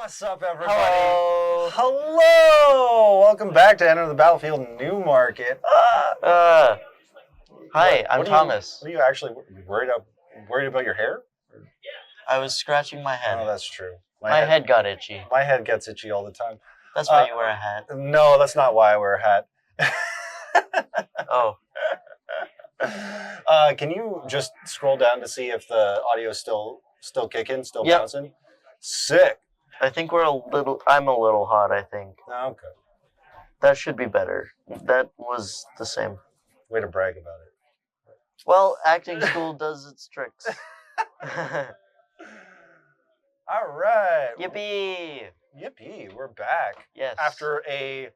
What's up, everybody? Hello. Hello. Welcome back to Enter the Battlefield Newmarket. Hi, I'm what Thomas. Are you actually worried about your hair? I was scratching my head. Oh, that's true. My head got itchy. My head gets itchy all the time. That's why you wear a hat. No, that's not why I wear a hat. Oh. Can you just scroll down to see if the audio's still kicking, still Yep. bouncing? Sick. I think I'm a little hot, I think. Okay. That should be better. That was the same. Way to brag about it. Well, acting school does its tricks. All right. Yippee! Yippee, we're back. Yes. After a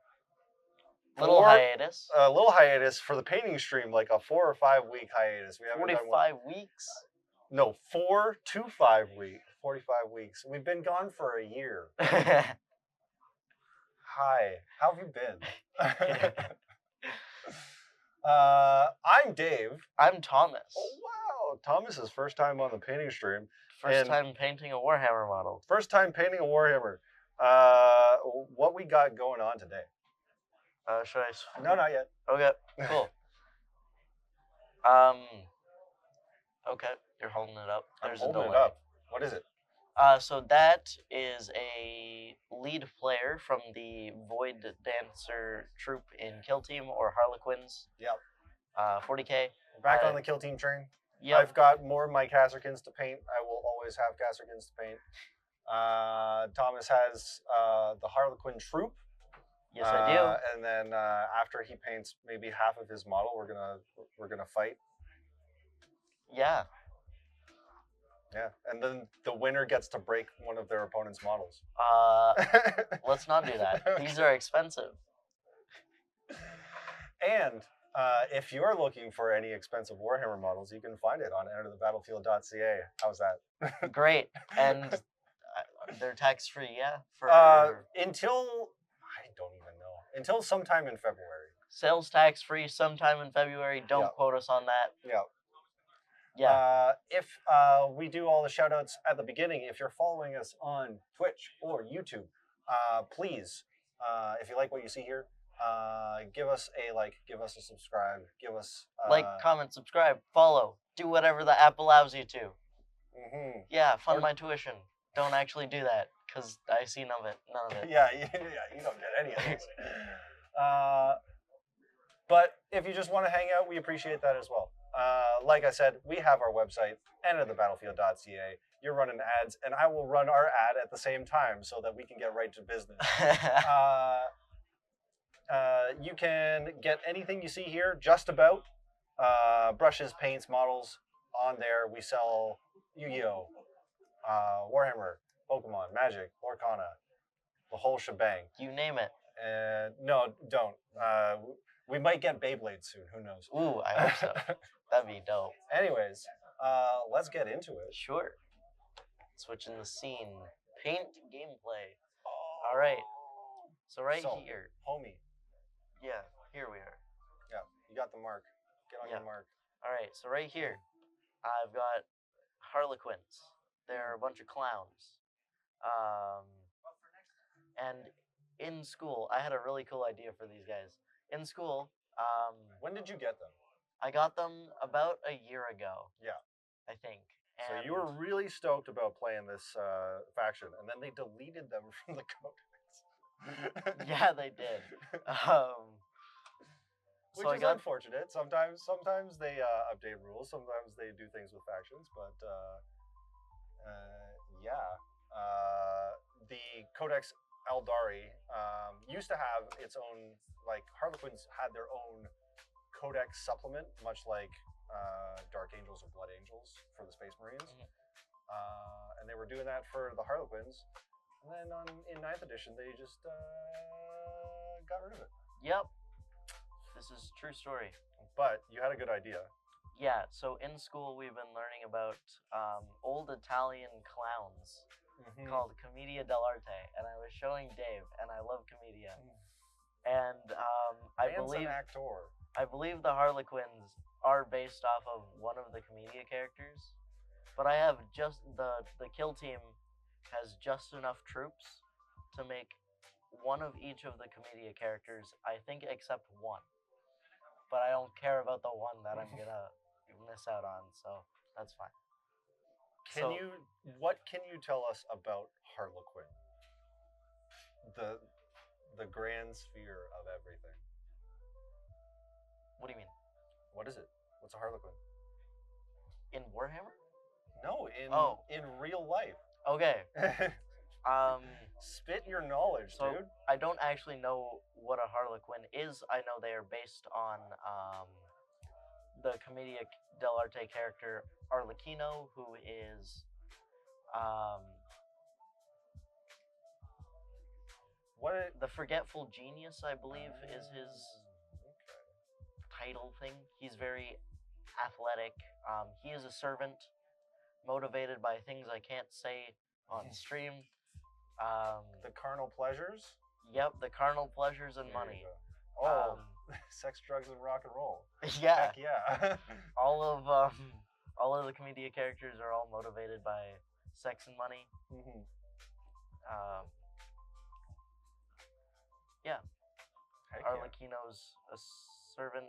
little hiatus. A little hiatus for the painting stream, like a 4 or 5 week hiatus. We haven't 45 weeks? No, 4 to 5 weeks. 45 weeks. We've been gone for a year. Hi, how have you been? I'm Dave. I'm Thomas. Oh, wow. Thomas's first time on the painting stream. First time painting a Warhammer model. First time painting a Warhammer. What we got going on today? Should I? No, not yet. Okay, cool. Okay, you're holding it up. There's a delay. It up. What is it? So that is a lead player from the Void Dancer troop in Kill Team or Harlequins. Yep. 40k. Back on the Kill Team train. Yep. I've got more of my Harlequins to paint. I will always have Harlequins to paint. Thomas has the Harlequin troop. Yes, I do. And then after he paints maybe half of his model, we're gonna fight. Yeah. Yeah, and then the winner gets to break one of their opponent's models. Let's not do that. These are expensive. And if you're looking for any expensive Warhammer models, you can find it on enterthebattlefield.ca. How's that? Great. And they're tax-free, yeah? Until, I don't even know. Until sometime in February. Sales tax-free sometime in February. Don't quote us on that. Yeah. Yeah. If we do all the shout-outs at the beginning, if you're following us on Twitch or YouTube, please, if you like what you see here, give us a like, give us a subscribe, give us... like, comment, subscribe, follow, do whatever the app allows you to. Mm-hmm. Yeah, fund my tuition. Don't actually do that, because I see none of it. Yeah, you don't get any of this. But if you just want to hang out, we appreciate that as well. Like I said, we have our website, enterthebattlefield.ca. You're running ads, and I will run our ad at the same time so that we can get right to business. You can get anything you see here, just about. Brushes, paints, models on there. We sell Yu-Gi-Oh!, Warhammer, Pokemon, Magic, Lorcana, the whole shebang. You name it. No, don't. We might get Beyblade soon. Who knows? Ooh, I hope so. That'd be dope. Anyways, let's get into it. Sure. Switching the scene. Paint gameplay. All right. So here. Homie. Yeah, here we are. Yeah, you got the mark. Get on your mark. All right, so right here, I've got Harlequins. They're a bunch of clowns. And in school, I had a really cool idea for these guys. In school, when did you get them? I got them about a year ago. Yeah. I think. And so you were really stoked about playing this faction, and then they deleted them from the codex. Yeah, they did. Which is unfortunate. Sometimes they update rules. Sometimes they do things with factions, but the Codex Eldari used to have its own, like, Harlequins had their own Codex supplement, much like Dark Angels or Blood Angels for the Space Marines. Mm-hmm. And they were doing that for the Harlequins. And then in 9th edition, they just got rid of it. Yep. This is a true story. But you had a good idea. Yeah, so in school we've been learning about old Italian clowns called Commedia dell'arte, and I was showing Dave, and I love Commedia. And I believe the Harlequins are based off of one of the Commedia characters, but I have just the Kill Team has just enough troops to make one of each of the Comedia characters, I think, except one. But I don't care about the one that I'm gonna miss out on, so that's fine. What can you tell us about Harlequin? The the grand sphere of everything. What do you mean? What is it? What's a Harlequin? In Warhammer? No, in real life. Okay. Spit your knowledge, So dude. I don't actually know what a Harlequin is. I know they are based on the Commedia dell'arte character Arlecchino, who is the Forgetful Genius, I believe, is his title thing. He's very athletic. He is a servant, motivated by things I can't say on stream. The carnal pleasures? Yep, the carnal pleasures and There money. you go. Oh, sex, drugs, and rock and roll. Yeah. Heck yeah. all of the Commedia characters are all motivated by sex and money. Mm-hmm. Yeah. Heck Arlecchino's a servant,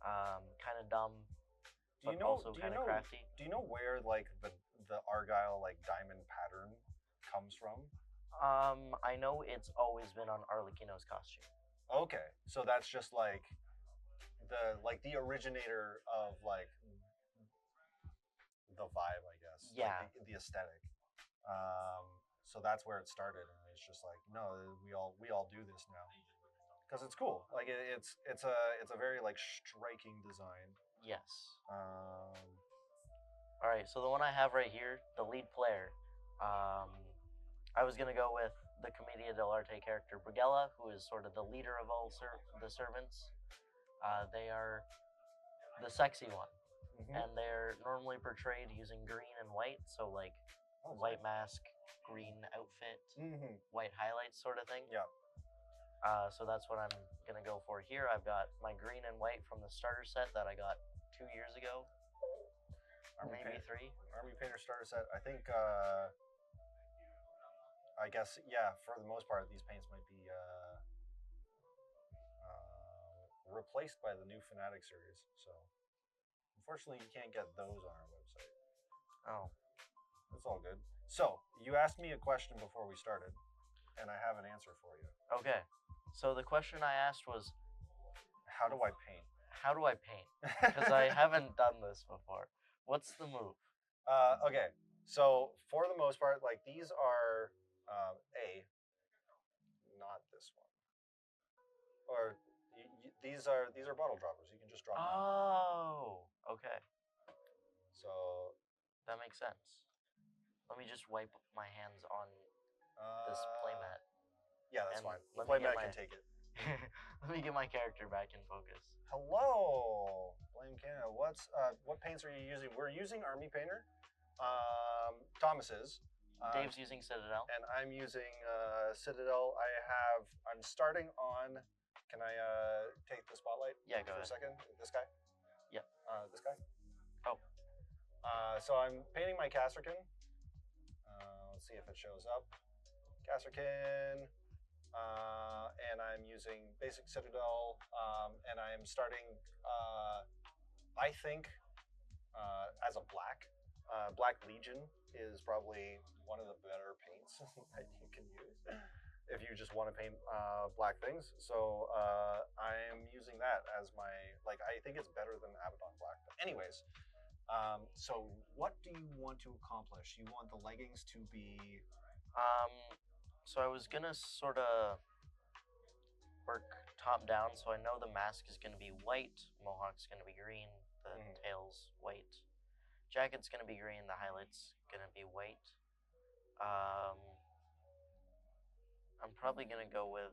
kind of dumb, but also kind of crafty. Do you know where like the Argyle like diamond pattern comes from? I know it's always been on Arlecchino's costume. Okay, so that's just like the originator of like the vibe, I guess. Yeah. Like the aesthetic. So that's where it started, and it's just like, no, we all do this now because it's cool. Like it's a very like striking design. Yes. All right, so the one I have right here, the lead player, I was gonna go with the Commedia dell'arte character Brigella, who is sort of the leader of all the servants. They are the sexy one, and they're normally portrayed using green and white, so like white mask, green outfit, white highlights sort of thing. Yeah. So that's what I'm gonna go for here. I've got my green and white from the starter set that I got 2 years ago, or maybe 3. Army Painter starter set. I think. I guess yeah. For the most part, these paints might be replaced by the new Fnatic series. So unfortunately, you can't get those on our website. Oh. It's all good. So, you asked me a question before we started, and I have an answer for you. Okay. So the question I asked was, how do I paint? How do I paint? Because I haven't done this before. What's the move? Okay. So, for the most part, like these are not this one. Or these are bottle droppers. You can just drop them. Oh, okay. So that makes sense. Let me just wipe my hands on this playmat. Yeah, that's fine. The playmat can take it. Let me get my character back in focus. Hello, Blame Canada. What paints are you using? We're using Army Painter. Thomas is. Dave's using Citadel. And I'm using Citadel. I'm starting on. Can I take the spotlight? Yeah, go for ahead. a second. This guy. Yeah. This guy. Oh. So I'm painting my Casterkin. Let's see if it shows up. Casterkin. And I'm using basic Citadel. And I'm starting, I think, as a black. Black Legion is probably one of the better paints that you can use if you just want to paint black things. So I'm using that as my, I think it's better than Abaddon Black. But anyways, so what do you want to accomplish? You want the leggings to be... So I was gonna sort of work top down, so I know the mask is gonna be white, mohawk's gonna be green, the tail's white. Jacket's gonna be green, the highlight's gonna be white. I'm probably gonna go with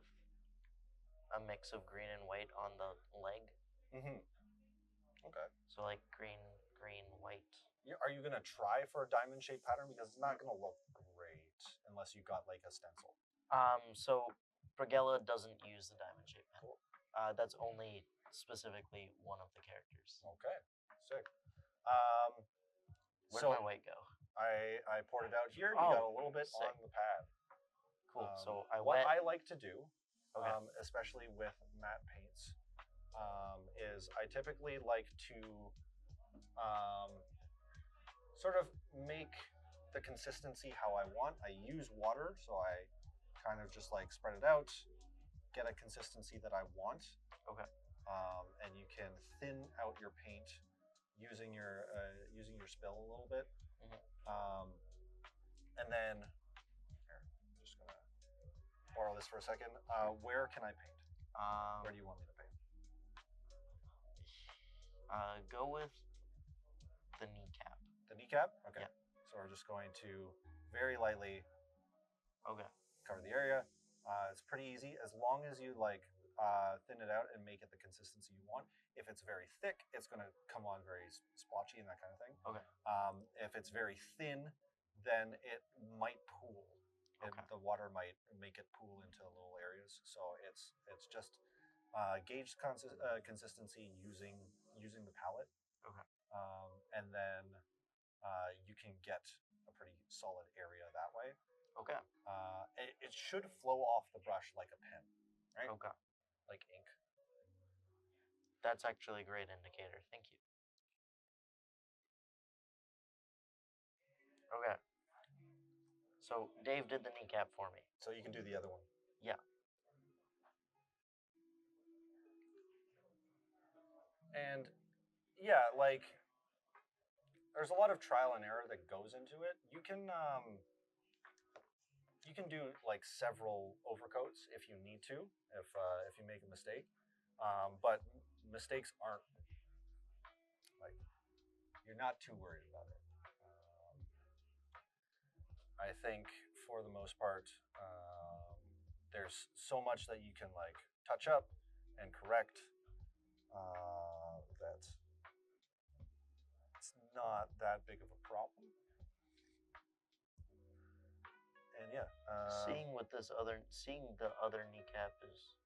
a mix of green and white on the leg. Okay. So like green, white. Are you gonna try for a diamond shaped pattern? Because it's not gonna look great unless you got like a stencil. So Brigella doesn't use the diamond shaped pattern. That's only specifically one of the characters. Okay, sick. Where'd my white go? I poured it out here. You Oh, got a little bit sick. on the pad. Cool. So I what wet. I like to do, Okay. especially with matte paints, is I typically like to sort of make the consistency how I want. I use water, so I kind of just like spread it out, get a consistency that I want. Okay. And you can thin out your paint using your spill a little bit. And then, here, I'm just gonna borrow this for a second. Where can I paint? Where do you want me to paint? Go with the kneecap. The kneecap? Okay. Yeah. So we're just going to very lightly cover the area. It's pretty easy as long as you like thin it out and make it the consistency you want. If it's very thick, it's going to come on very splotchy and that kind of thing. Okay. If it's very thin, then it might pool. The water might make it pool into little areas. So it's just gauge consistency using the palette. Okay. And then you can get a pretty solid area that way. Okay. It should flow off the brush like a pen, right? Okay. Like ink. That's actually a great indicator. Thank you. Okay. So Dave did the kneecap for me. So you can do the other one. Yeah. And yeah, like there's a lot of trial and error that goes into it. You can do like several overcoats if you need to, if you make a mistake. But mistakes aren't like you're not too worried about it. I think for the most part, there's so much that you can like touch up and correct that it's not that big of a problem. And yeah, seeing the other kneecap is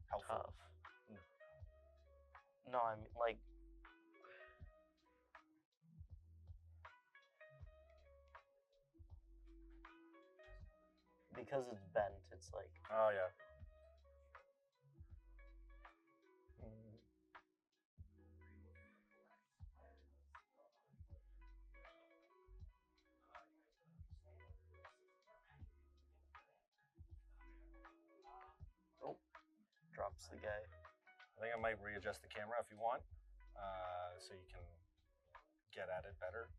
helpful. tough. No, I mean like because it's bent. It's like oh yeah. drops the guy. I think I might readjust the camera if you want, so you can get at it better.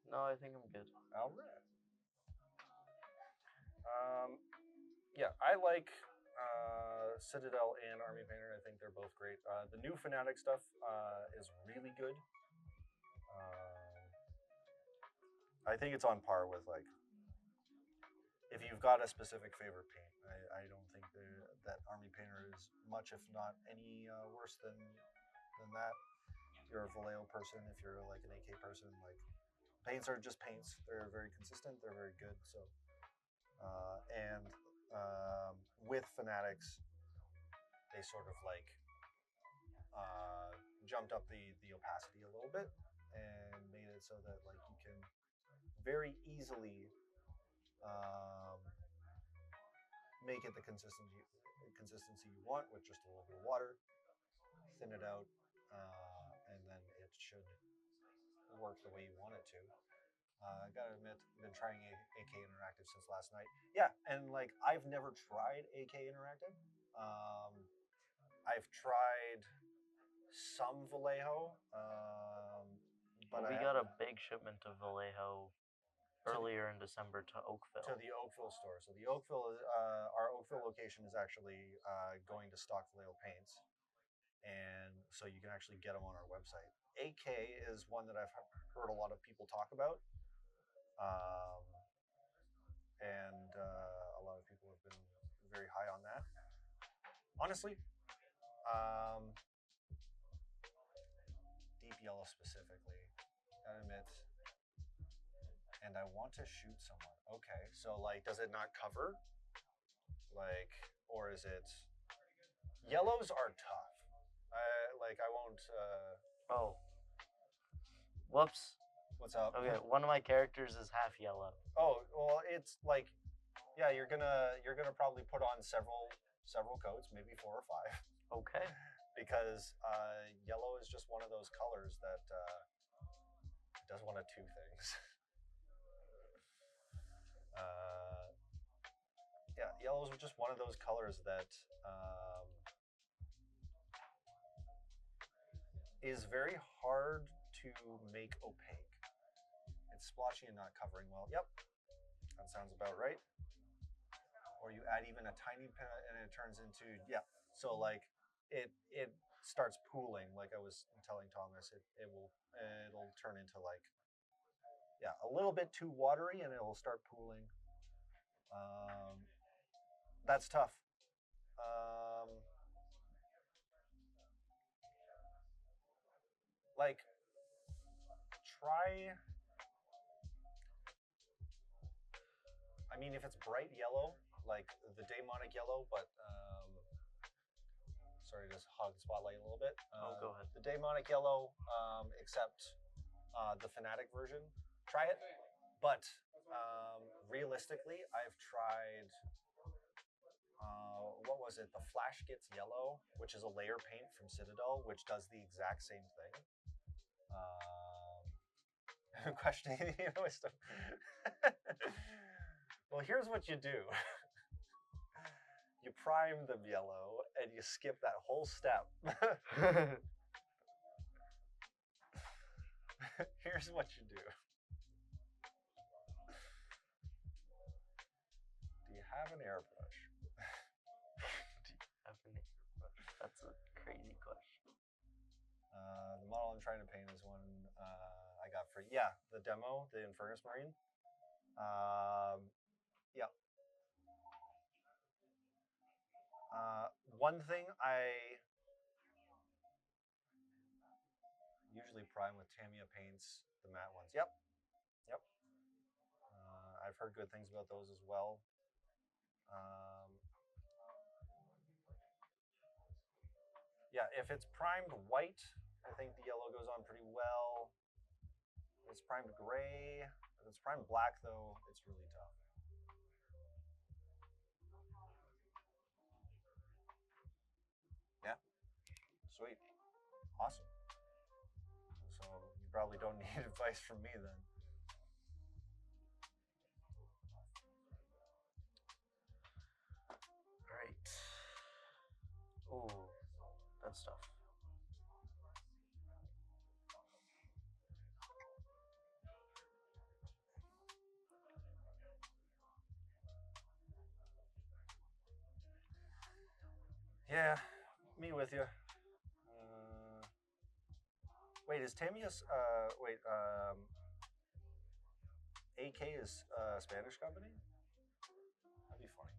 No, I think I'm good. All right. Yeah, I like Citadel and Army Painter. I think they're both great. The new Fnatic stuff is really good. I think it's on par with like if you've got a specific favorite paint. I don't think that Army Painter is much, if not any, worse than that. If you're a Vallejo person, if you're like an AK person, like paints are just paints. They're very consistent. They're very good. So, and with Fanatics, they sort of like jumped up the opacity a little bit and made it so that like you can very easily make it the consistency you want with just a little bit of water, thin it out, and then it should work the way you want it to. I gotta admit, I've been trying AK Interactive since last night. Yeah, and like I've never tried AK Interactive. I've tried some Vallejo, but we got a big shipment of Vallejo earlier in December to Oakville. To the Oakville store. So the Oakville, our Oakville location is actually going to stock Vallejo paints, and so you can actually get them on our website. AK is one that I've heard a lot of people talk about, and a lot of people have been very high on that. Honestly, deep yellow specifically, gotta admit. And I want to shoot someone. Okay, so like, does it not cover? Like, or is it? Yellows are tough. I won't. Oh. Whoops. What's up? Okay, one of my characters is half yellow. Oh, well, it's like, yeah, you're gonna probably put on several coats, maybe 4 or 5. Okay. Because yellow is just one of those colors that does one of two things. Yeah, yellow is just one of those colors that is very hard to make opaque. It's splotchy and not covering well. Yep, that sounds about right. Or you add even a tiny bit and it turns into, yeah. So like it starts pooling, like I was telling Thomas, it'll turn into like, yeah, a little bit too watery and it'll start pooling. That's tough. Like, try. I mean, if it's bright yellow, like the demonic yellow, but sorry to just hog the spotlight a little bit. Go ahead. The demonic yellow, except the fanatic version. Try it, but realistically, I've tried. What was it? The Flash Gets Yellow, which is a layer paint from Citadel, which does the exact same thing. Questioning the wisdom. Well, here's what you do. You prime them yellow, and you skip that whole step. Here's what you do. Do you have an airbrush? Do you have an airbrush? That's a crazy question. The model I'm trying to paint is one I got for, yeah, the demo, the Infernus Marine. Yeah. One thing I usually prime with Tamiya paints, the matte ones. Yep. I've heard good things about those as well. Yeah, if it's primed white, I think the yellow goes on pretty well. If it's primed gray, if it's primed black though, it's really tough. Yeah, sweet, awesome. So you probably don't need advice from me then. Right. Ooh, that's tough. Yeah, me with you. Wait, is Tamiya's? AK is a Spanish company? That'd be funny.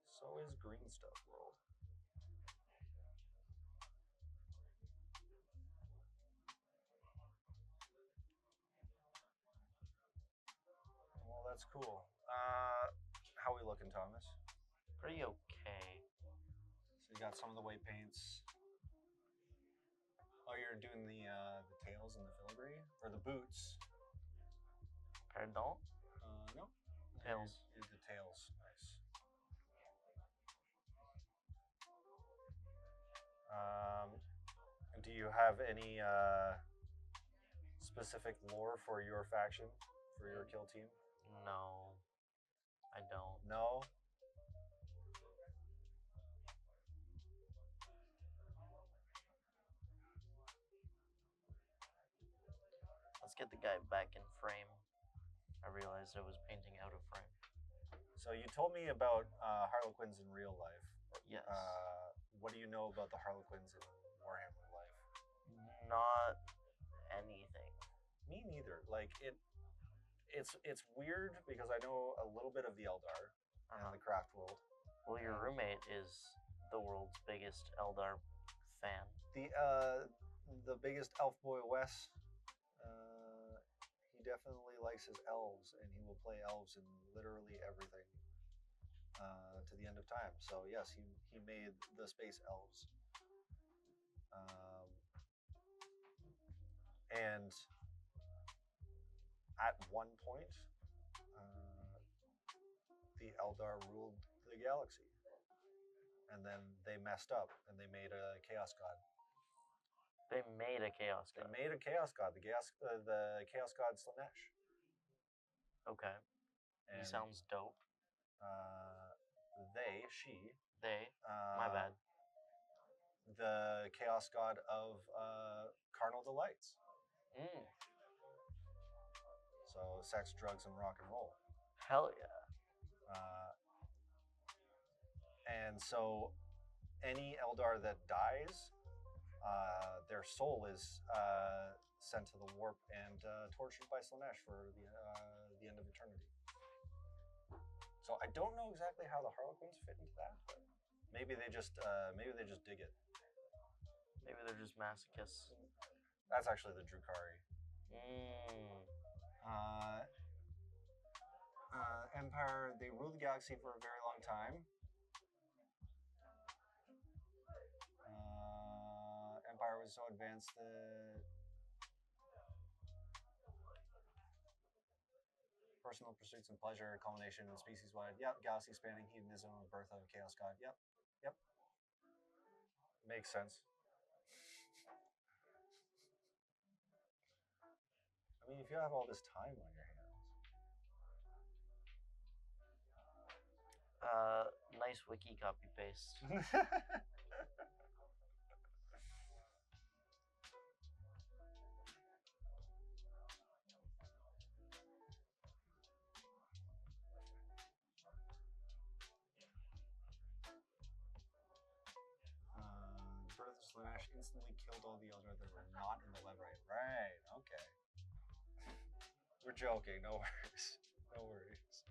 So is Green Stuff World. Well, that's cool. How we looking, Thomas? Pretty okay. So you got some of the white paints. Oh, you're doing the tails and the filigree, or the boots? Pardon? No. Tails. Here's the tails. Nice. Do you have any specific lore for your faction, for your kill team? No, I don't. No? Let's get the guy back in frame. I realized I was painting out of frame. So you told me about Harlequins in real life. Yes. What do you know about the Harlequins in Warhammer life? Not anything. Me neither. Like it's weird because I know a little bit of the Eldar and the craft world. Well, your roommate is the world's biggest Eldar fan. The biggest elf boy Wes. He definitely likes his elves, and he will play elves in literally everything to the end of time. So yes, he made the space elves. Um, and at one point, the Eldar ruled the galaxy, and then they messed up and they made a chaos god. They made a chaos They god. made a chaos god, the chaos god Slanesh. Okay. He And sounds dope. she, They. My bad. the chaos god of carnal delights. Mm. So sex, drugs, and rock and roll. Hell yeah. And so any Eldar that dies, their soul is sent to the warp and tortured by Slanesh for the end of eternity. So I don't know exactly how the Harlequins fit into that, but maybe they just dig it. Maybe they're just masochists. That's actually the Drukari. Empire, they ruled the galaxy for a very long time. Empire was so advanced that personal pursuits and pleasure, culmination, and species-wide. Yep, galaxy-spanning hedonism, birth of a chaos god. Yep, yep. Makes sense. I mean, if you have all this time on your hands. Nice wiki copy paste. Birth of Slanesh instantly killed all the Eldar that were not in the Levirate. Right, okay. We're joking, no worries. No worries.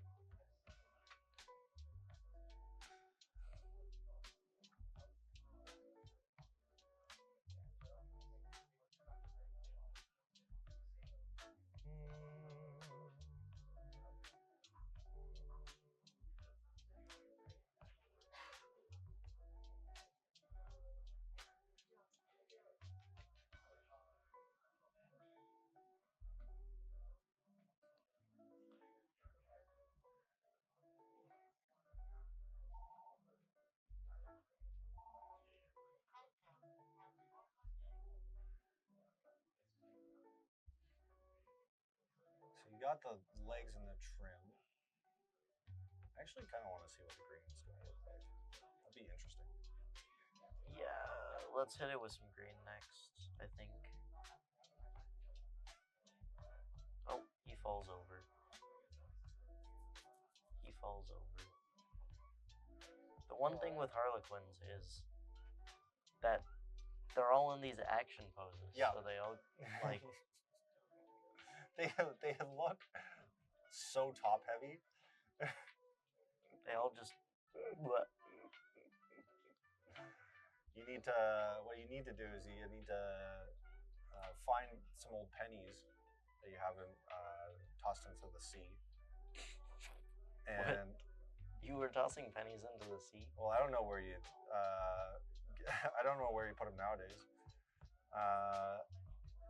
So you got the legs and the trim. I actually kind of want to see what the green is going to look like. That'd be interesting. Yeah, let's hit it with some green next, I think. Oh, he falls over. He falls over. The one thing with Harlequins is that they're all in these action poses. Yeah. So they all, like... they look so top heavy. They all just... You need to, what you need to do is you need to find some old pennies that you haven't tossed into the sea. And what? You were tossing pennies into the sea? Well, I don't know where you, I don't know where you put them nowadays.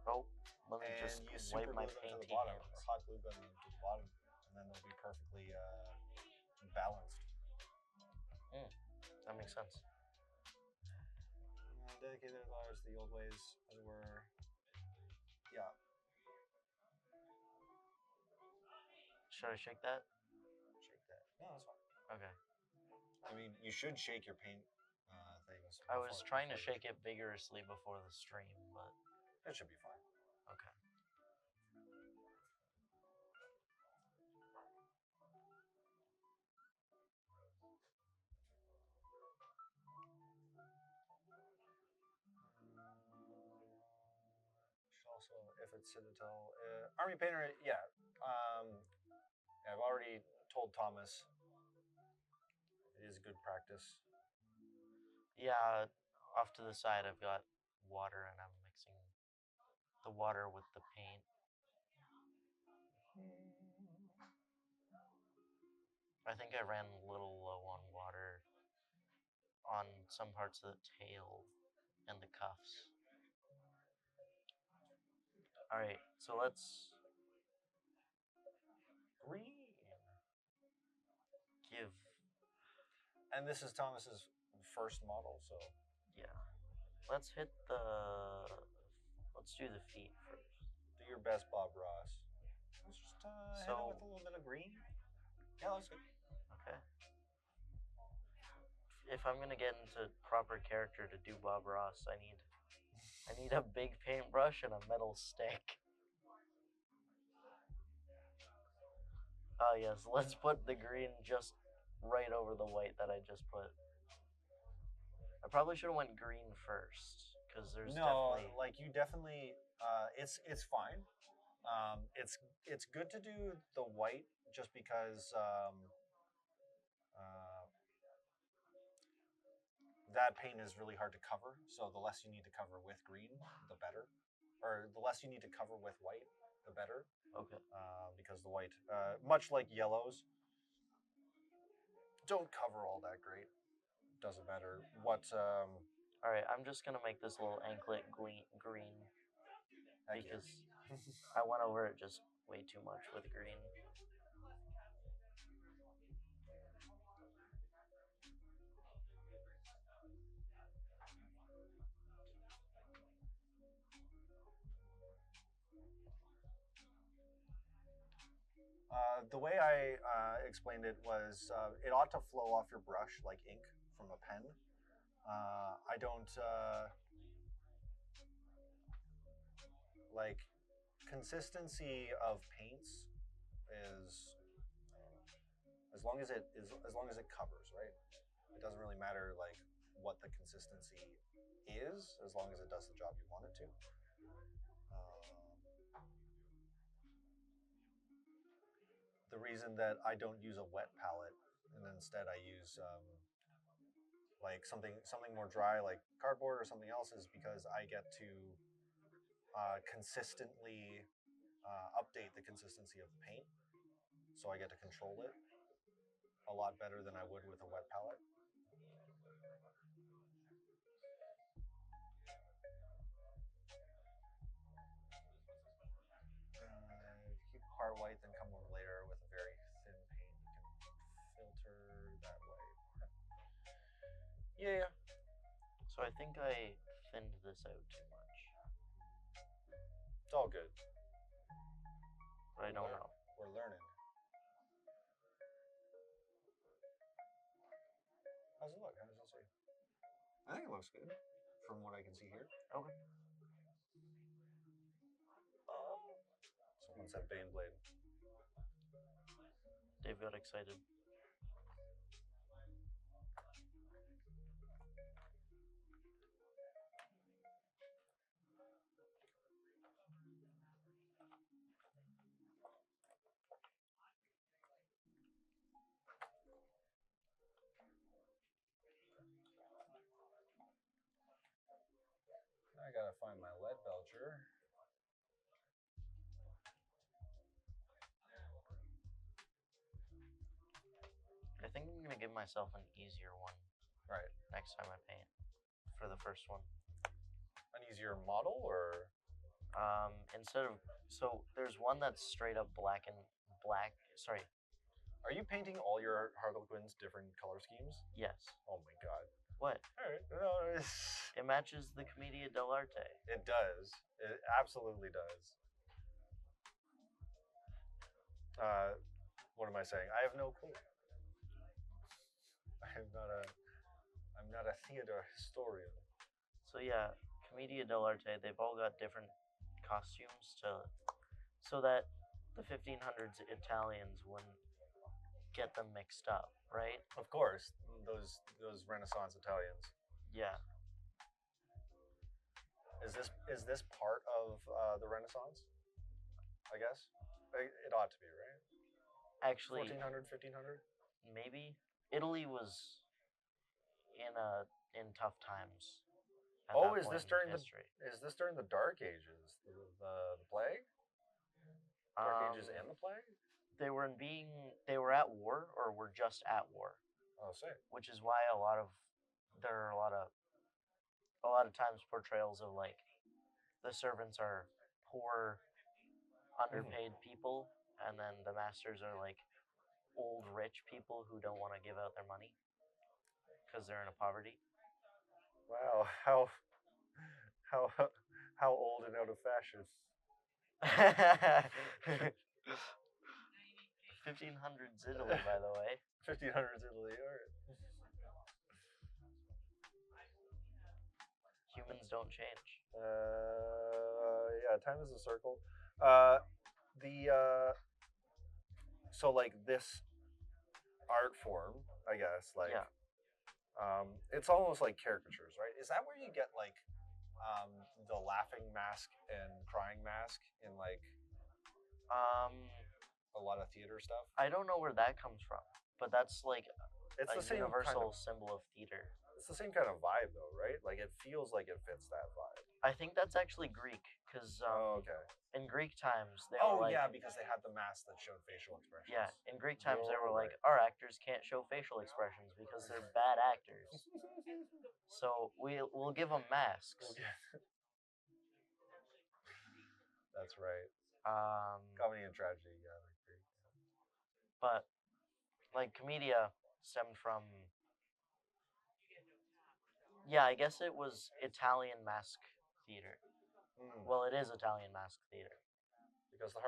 Oh, let me just wipe my painty to the bottom, hands. or hot glue gun them to the bottom, and then they'll be perfectly balanced. That makes sense. Dedicated lives to the old ways, as it were. Yeah. Should I shake that? Shake that. No, that's fine. Okay. I mean, you should shake your paint things. I was trying to shake it vigorously before the stream, but... It should be fine. Okay. Also, if it's Citadel, Army Painter, yeah. I've already told Thomas it is good practice. Yeah, off to the side I've got water and I'm mixing the water with the paint. I think I ran a little low on water on some parts of the tail and the cuffs. All right, so let's Green. give. And this is Thomas's first model, so Yeah, let's hit the. Let's do the feet first. do your best, Bob Ross. Let's just hit it So- with a little bit of green. Yeah, that's good. Okay. If I'm gonna get into proper character to do Bob Ross, I need a big paintbrush and a metal stick. Oh yes, let's put the green just right over the white that I just put. I probably should have went green first because there's No, definitely. like you definitely. It's fine. It's good to do the white just because uh, that paint is really hard to cover. So the less you need to cover with green, the better. Or the less you need to cover with white, the better. Okay. Because the white, much like yellows, don't cover all that great. Doesn't matter what. All right, I'm just gonna make this little anklet green because I went over it just way too much with green. The way I explained it was it ought to flow off your brush like ink from a pen. I don't like consistency of paints is as long as it covers, right? It doesn't really matter like what the consistency is as long as it does the job you want it to. The reason that I don't use a wet palette and instead I use like something more dry like cardboard or something else is because I get to consistently update the consistency of the paint, so I get to control it a lot better than I would with a wet palette. If you keep part white, then come over later with a very thin paint. You can filter that way. Yeah. So I think I thinned this out too much, It's all good. but I don't know. We're learning. How's it look? How does it see? I think it looks good from what I can see here. Okay. Someone said Baneblade. Dave got excited. I gotta find my lead belcher. I think I'm gonna give myself an easier one Right. next time I paint for the first one. An easier model or Instead of so there's one that's straight up black and black. Sorry. are you painting all your Harlequins different color schemes? Yes. Oh my god. What? Alright. No, It matches the Commedia dell'arte. it does. It absolutely does. What am I saying? I have no clue. I'm not a theater historian. So yeah, Commedia dell'arte. They've all got different costumes so that the 1500s Italians wouldn't get them mixed up, right? Of course, those Renaissance Italians. Yeah. Is this part of the Renaissance? I guess it ought to be, right? Actually, 1400, 1500. maybe Italy was in tough times. at Oh, that is point this in during history. Is this during the Dark Ages, the plague? Dark Ages and the plague? They were at war or were just at war, Oh, sick. which is why there are a lot of a lot of times portrayals of like the servants are poor, underpaid people, and then the masters are like old rich people who don't want to give out their money because they're in a poverty. Wow, how how old and out of fashion. 1500s Italy, by the way. 1500s Italy. All right. Humans don't change. Yeah, time is a circle. Uh, the so like this art form, I guess, like Yeah. it's almost like caricatures, right? Is that where you get like the laughing mask and crying mask in like Um, a lot of theater stuff? I don't know where that comes from, but that's like It's a the same universal kind of, symbol of theater. it's the same kind of vibe though, right? Like it feels like it fits that vibe. I think that's actually Greek, because Oh, okay. in Greek times they Oh were like, yeah, because they had the mask that showed facial expressions. yeah, in Greek times they were You're like, right. our actors can't show facial expressions because they're bad actors. So we'll give them masks. That's right. Um, Comedy and tragedy, yeah. Like Greek. but like Commedia stemmed from, yeah, I guess it was Italian mask theater. Mm, Well, it is Italian mask theater. because the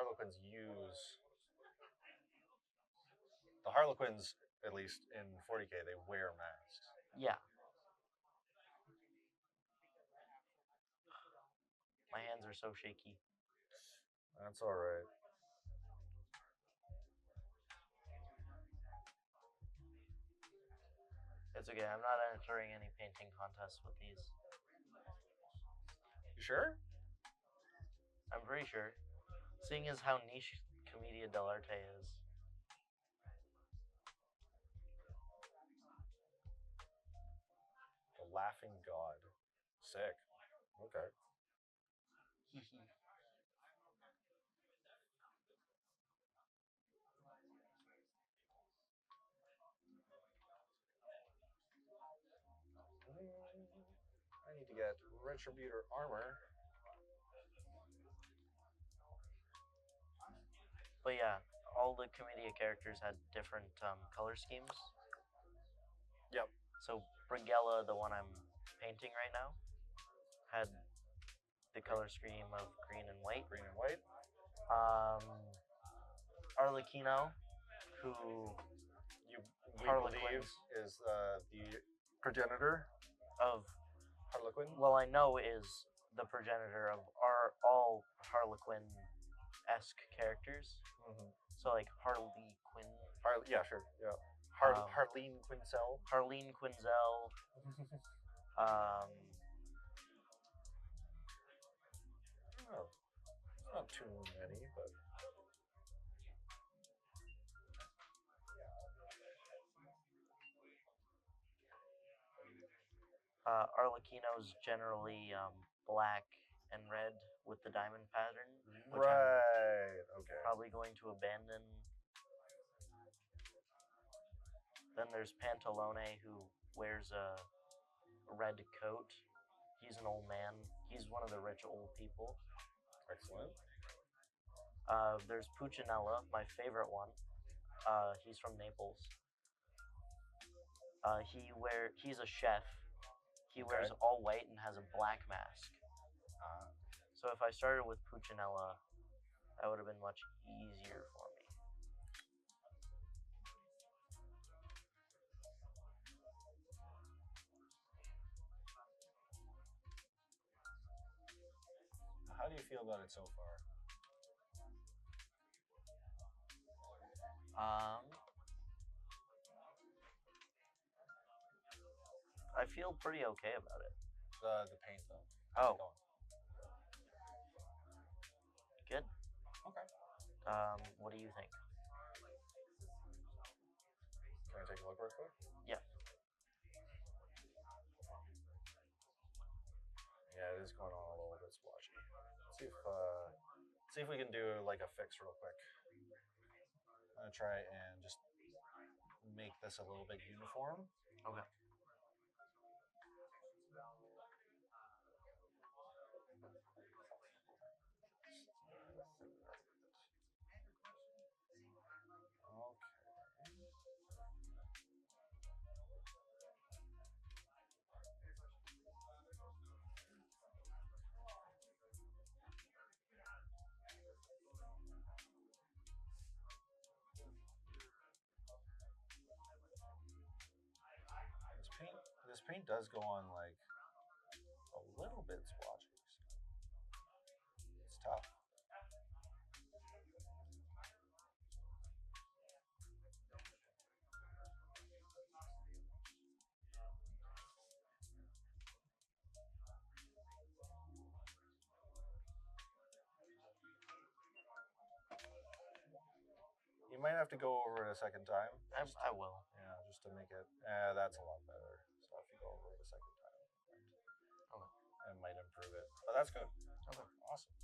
Harlequins, at least in 40K, they wear masks. Yeah. My hands are so shaky. That's all right. It's okay. I'm not entering any painting contests with these. You sure? I'm pretty sure. Seeing as how niche Commedia dell'arte is. The Laughing God. Sick. Okay. I need to get Retributor armor. But yeah, all the Commedia characters had different color schemes. Yep. So Brigella, the one I'm painting right now, had the color scheme of green and white. Green and white. Arlecchino, who We Harlequins. believe is the progenitor of, Harlequin. well, I know is the progenitor of all Harlequin-esque characters. Mm-hmm. So like Harley Quinn. Yeah, sure. Yeah. Harleen Quinzel. Harleen Quinzel. Oh, not too many, but Arlecchino's generally black and red with the diamond pattern, which right. Okay. I'm probably going to abandon. Then there's Pantalone, who wears a red coat. He's an old man. He's one of the rich old people. Excellent. There's Puccinella, my favorite one. He's from Naples. He's a chef. He wears all white and has a black mask. So if I started with Puccinella, that would have been much easier for me. How do you feel about it so far? I feel pretty okay about it. The paint though. Oh. Good. Okay. What do you think? Can I take a look real quick? Yeah. Yeah, it is going on a little bit splotchy. Let's see if we can do like a fix real quick. I'm gonna try and just make this a little bit uniform. Okay. paint does go on like a little bit splotchy. It's tough. You might have to go over it a second time. I will. Yeah, just to make it. That's a lot better. So if you go over it a second time, it might improve it. But that's good. Okay. Awesome.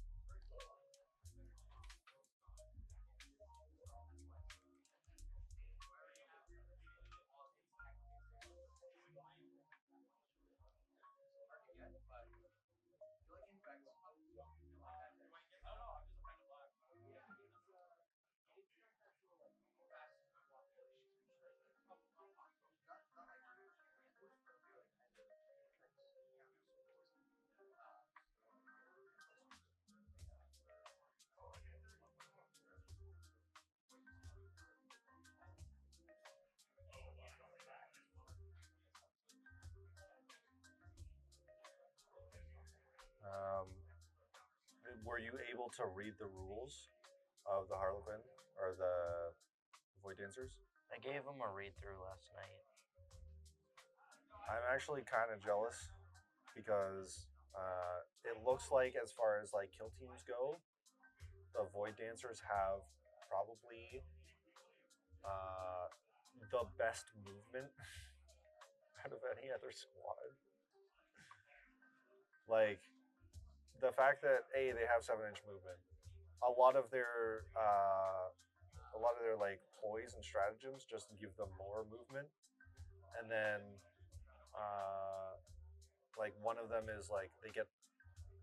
Um, were you able to read the rules of the Harlequin or the Void Dancers? I gave him a read through last night. I'm actually kind of jealous because it looks like, as far as like kill teams go, the Void Dancers have probably the best movement out of any other squad. Like the fact that they have 7-inch movement. A lot of their like ploys and stratagems just give them more movement, and then like one of them is like they get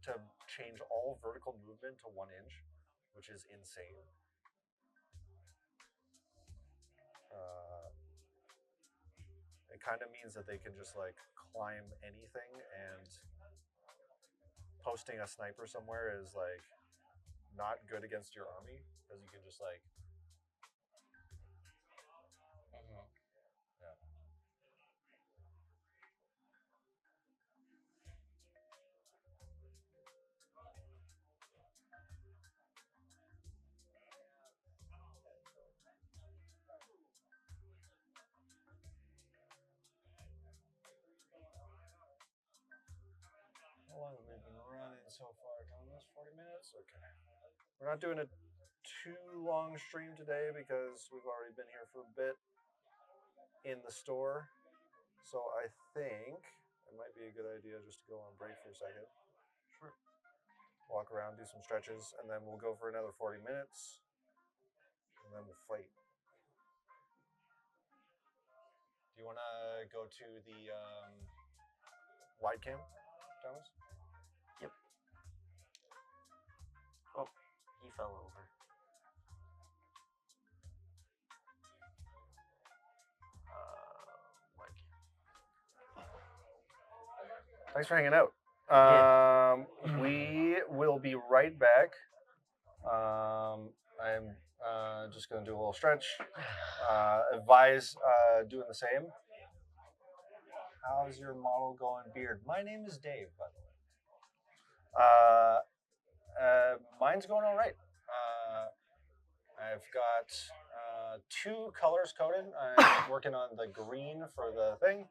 to change all vertical movement to 1 inch, which is insane. It kind of means that they can just like climb anything, and posting a sniper somewhere is like not good against your army because you can just like. Mm-hmm. Yeah. How long have we been running so far, Thomas? 40 minutes? Okay. We're not doing a too long stream today because we've already been here for a bit in the store. So I think it might be a good idea just to go on break for a second. Sure. Walk around, do some stretches, and then we'll go for another 40 minutes. And then we'll fight. Do you want to go to the wide cam, Thomas? Yep. Oh, he fell over. Wide cam. Thanks for hanging out. We will be right back. I'm just going to do a little stretch. Advise doing the same. How's your model going, Beard? My name is Dave, by the way. Mine's going all right. I've got 2 colors coded. I'm working on the green for the thing,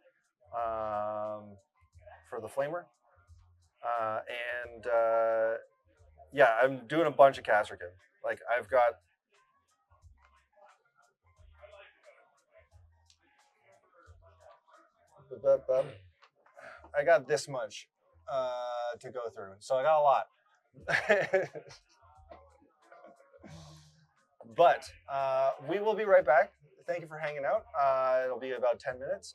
for the flamer. And yeah, I'm doing a bunch of Casterkin. Like I've got. I got this much to go through, so I got a lot. But we will be right back. Thank you for hanging out. It'll be about 10 minutes.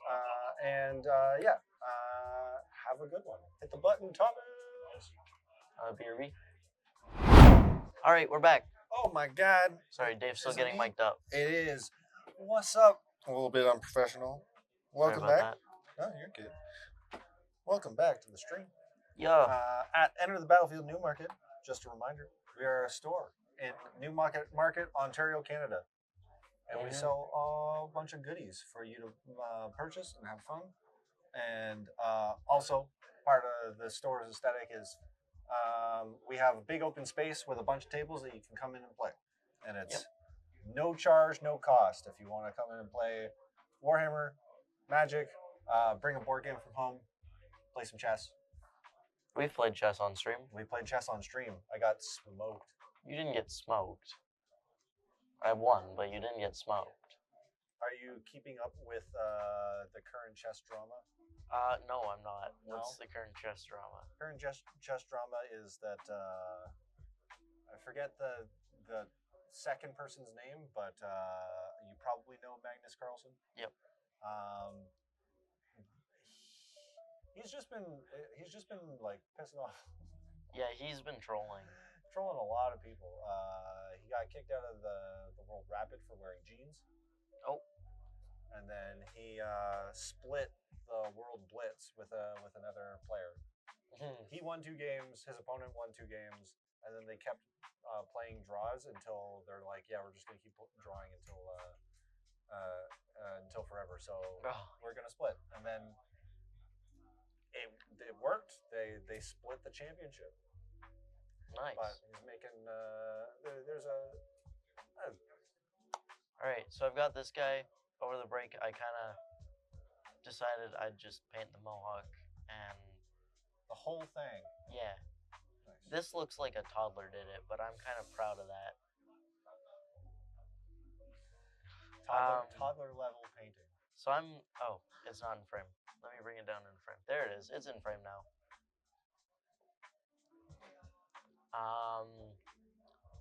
And yeah, have a good one. Hit the button, Thomas. BRB. All right, we're back. Oh my God. Sorry, Dave's still getting mic'd up. It is. What's up? A little bit unprofessional. Welcome back. That. No, you're good. Welcome back to the stream. Yeah. At Enter the Battlefield Newmarket, just a reminder, we are a store in Newmarket, Ontario, Canada. And we sell a bunch of goodies for you to purchase and have fun. And also, part of the store's aesthetic is we have a big open space with a bunch of tables that you can come in and play. And it's no charge, no cost. If you want to come in and play Warhammer, Magic, bring a board game from home, play some chess. We've played chess on stream. We played chess on stream. I got smoked. You didn't get smoked. I won, but you didn't get smoked. Are you keeping up with the current chess drama? No, I'm not. No? What's the current chess drama? Current chess drama is that I forget the second person's name, but you probably know Magnus Carlsen. Yep. He's just been like pissing off. Yeah, he's been trolling a lot of people. He got kicked out of the World Rapid for wearing jeans. Oh. And then he split the World Blitz with another player. He won 2 games. His opponent won 2 games, and then they kept playing draws until they're like, yeah, we're just gonna keep drawing until forever. So we're gonna split, and then it worked. They split the championship. Nice. But he's making there's a. All right, so I've got this guy. Over the break, I kind of decided I'd just paint the mohawk and the whole thing. Yeah. Nice. This looks like a toddler did it, but I'm kind of proud of that. Toddler level painting. So oh, it's not in frame. Let me bring it down in frame. There it is. It's in frame now.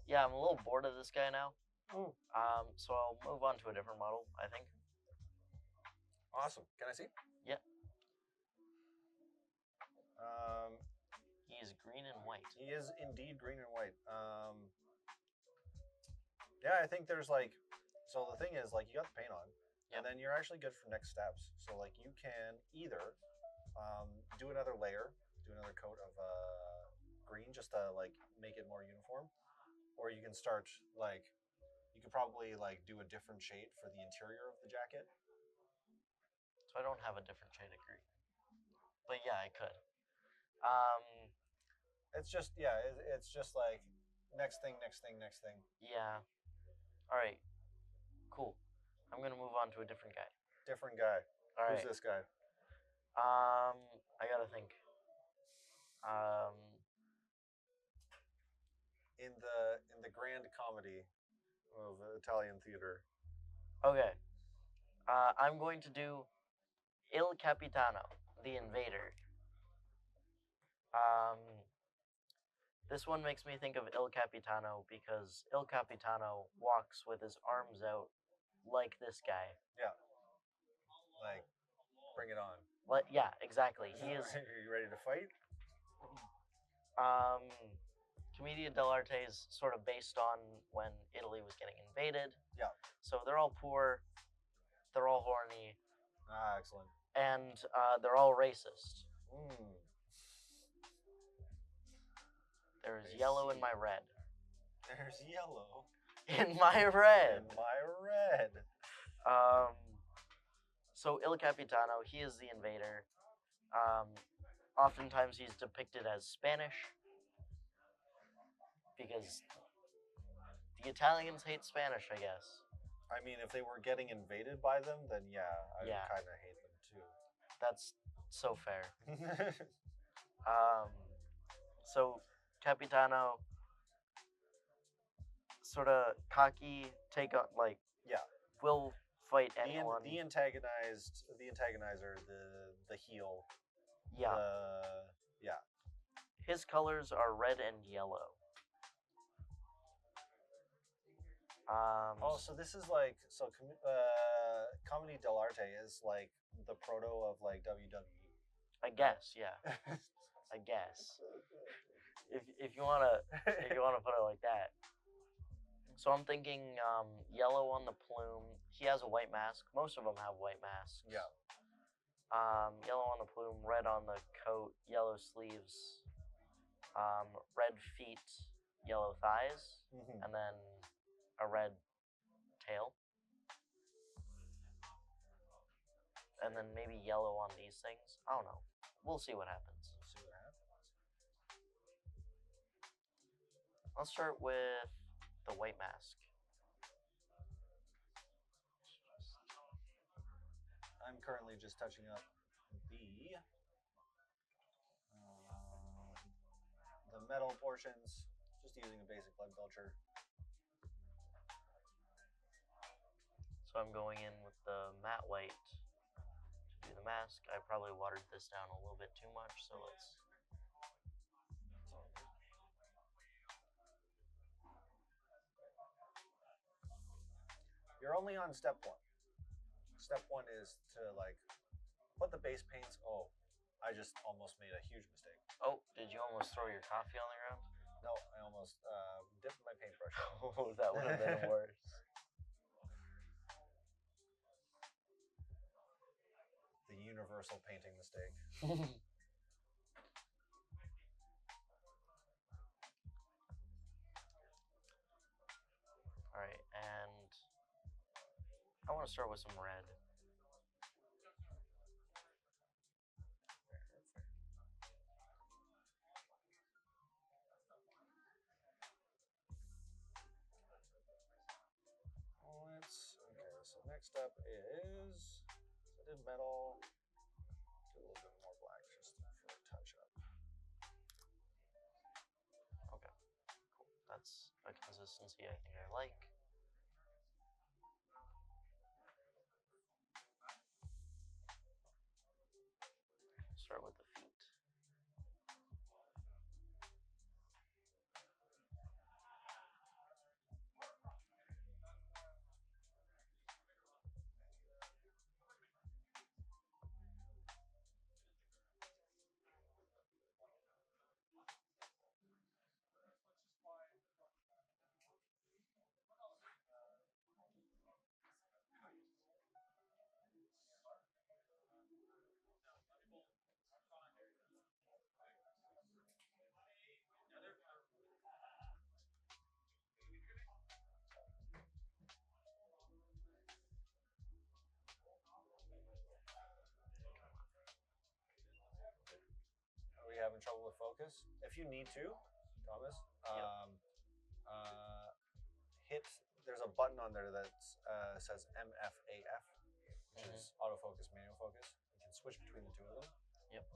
Yeah, I'm a little bored of this guy now. Ooh. So I'll move on to a different model, I think. Awesome. Can I see? Yeah. He is green and white. He is indeed green and white. Yeah, I think there's like, so the thing is, like, you got the paint on, and then you're actually good for next steps. So like, you can either do another layer, do another coat of green just to like make it more uniform, or you can start like, you could probably like do a different shade for the interior of the jacket. So I don't have a different shade of green, but yeah, I could. It's just it's just like next thing. Yeah. All right. Cool. I'm gonna move on to a different guy. Different guy. All right. Who's this guy? I gotta think. In the grand comedy of Italian theater. Okay. I'm going to do Il Capitano, the Invader. This one makes me think of Il Capitano because Il Capitano walks with his arms out like this guy. Yeah. Like, bring it on. Yeah, exactly. He is. Are you ready to fight? Commedia dell'arte is sort of based on when Italy was getting invaded. Yeah. So they're all poor, they're all horny. Excellent. And they're all racist. There's yellow in my red. There's yellow in my red. In my red. So Il Capitano, he is the invader. Oftentimes he's depicted as Spanish because the Italians hate Spanish, I guess. I mean, if they were getting invaded by them, then yeah, I would kind of hate them too. That's so fair. So Capitano, sort of cocky, take on like will fight anyone. The antagonizer, the heel. Yeah. His colors are red and yellow. So this is like Comedy dell'arte is like the proto of like WWE. I guess, yeah. I guess. If you wanna put it like that. So I'm thinking yellow on the plume. He has a white mask. Most of them have white masks. Yeah. Yellow on the plume, red on the coat, yellow sleeves, red feet, yellow thighs, and then a red tail. and then maybe yellow on these things. I don't know. We'll see what happens. We'll see what happens. Let's start with the white mask. I'm currently just touching up the metal portions, just using a basic lead belcher. So I'm going in with the matte white to do the mask. I probably watered this down a little bit too much, so let's. You're only on step one. Step one is to like put the base paints. Oh, I just almost made a huge mistake. Oh, did you almost throw your coffee on the ground? No, I almost dipped my paintbrush. Oh, that would have been worse. The universal painting mistake. All right, and I want to start with some red. Okay, so next up is, I did metal, do a little bit more black just for a touch up. Okay, cool. That's a consistency I think I like. Start with the feet. Are we having trouble with focus? If you need to, Thomas, hit. There's a button on there that says MFAF, which is autofocus, manual focus. You can switch between the two of them. Yep.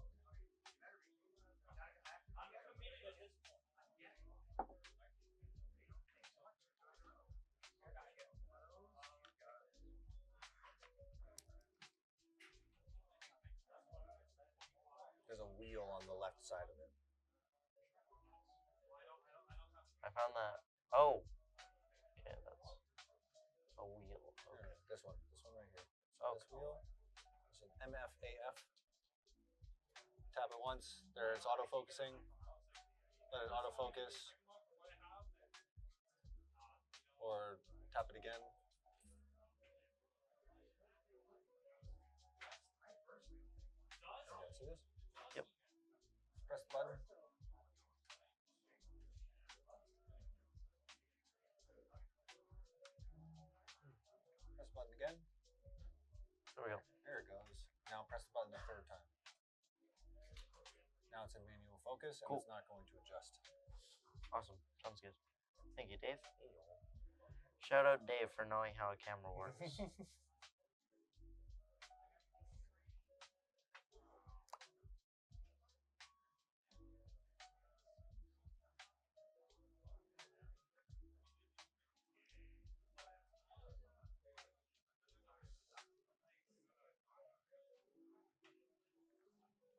There's a wheel on the left side of it. I found that. Oh. Okay, that's a wheel. Okay. This one right here. So this wheel is an MFAF. Tap it once. There's autofocusing. Let it autofocus. Or tap it again. Okay, see this? Yep. Press the button. Press the button again. There we go. There it goes. Now press the button the third time. Now it's in manual focus and Cool. it's not going to adjust. Awesome. Sounds good. Thank you, Dave. Shout out Dave for knowing how a camera works.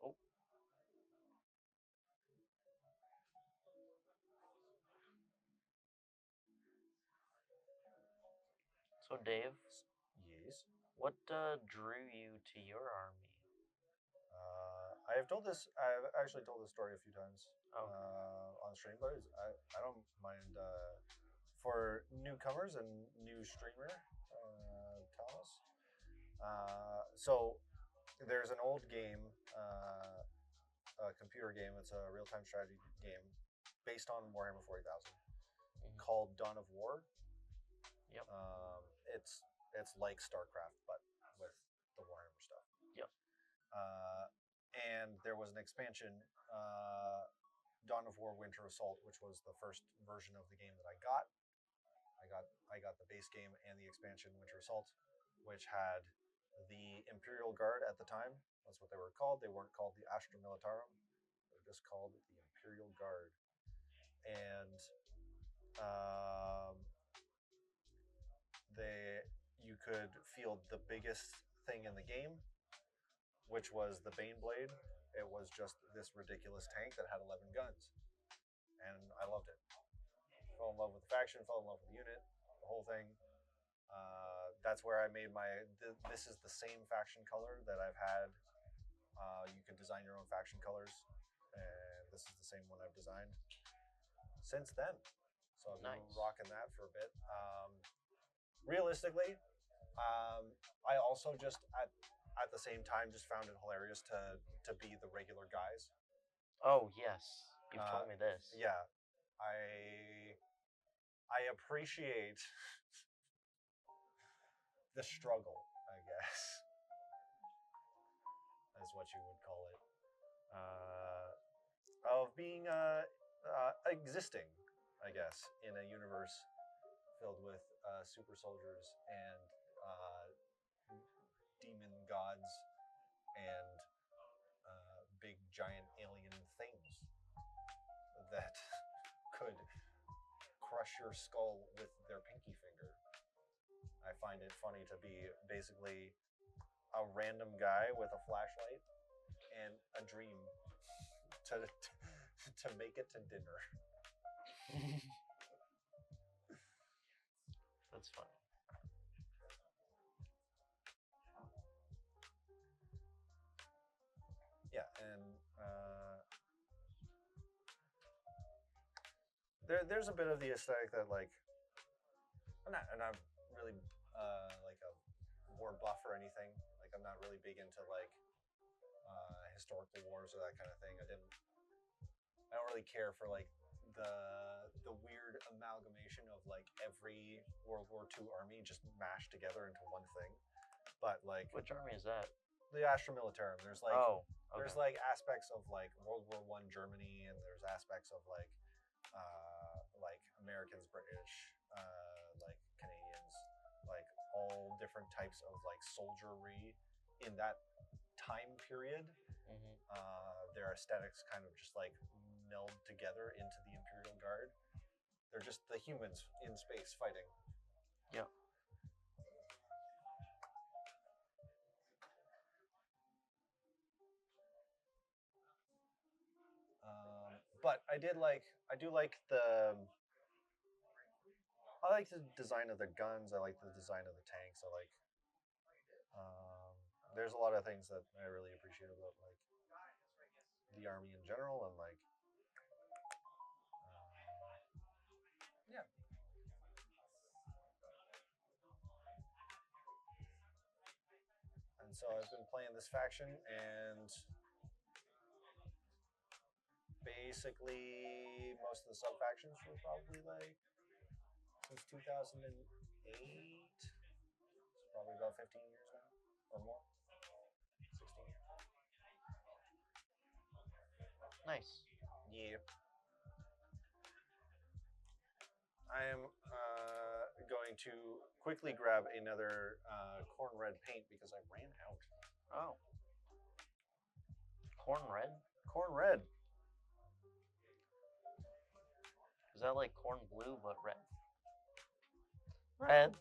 Oh. So Dave, Yes. what drew you to your army? I have told this. I've actually told this story a few times on stream, but I don't mind for newcomers and new streamer Thomas. So there's an old game, a computer game. It's a real-time strategy game based on Warhammer 40,000 called Dawn of War. Yep. It's like StarCraft, but with the Warhammer stuff. Yep. And there was an expansion, Dawn of War: Winter Assault, which was the first version of the game that I got. I got the base game and the expansion Winter Assault, which had the Imperial Guard at the time. That's what they were called. They weren't called the Astra Militarum. They were just called the Imperial Guard. And you could field the biggest thing in the game, which was the Baneblade. It was just this ridiculous tank that had 11 guns, and I loved it. Fell in love with the faction, fell in love with the unit, the whole thing. That's where I made my. This is the same faction color that I've had. You can design your own faction colors, and this is the same one I've designed since then. So I've been rocking that for a bit. Realistically, I also just at the same time just found it hilarious to be the regular guys. Oh yes, you've told me this. Yeah, I appreciate the struggle, I guess, is what you would call it, of being existing, I guess, in a universe filled with super soldiers and demon gods and big giant alien things that could crush your skull with their pinky finger. I find it funny to be basically a random guy with a flashlight and a dream to make it to dinner. That's funny. Yeah, and there's a bit of the aesthetic that like I'm not really like a war buff or anything. Like I'm not really big into like historical wars or that kind of thing. I don't really care for like the weird amalgamation of like every World War II army just mashed together into one thing. But like, which army is that? The Astra Militarum. There's like there's like aspects of like World War I Germany, and there's aspects of like Americans, British, like Canadians, like all different types of like soldiery in that time period. Mm-hmm. Their aesthetics kind of just like meld together into the Imperial Guard. They're just the humans in space fighting. Yeah. But I do like the design of the guns. I like the design of the tanks. I like. There's a lot of things that I really appreciate about like the army in general, and like. Yeah. And so I've been playing this faction, and basically most of the sub factions were probably like since 2008. It's probably about 15 years now or more. 16 years. Nice. Yeah. I am going to quickly grab another corn red paint because I ran out. Oh. Corn red? Corn red. Is that like corn blue but red? Red.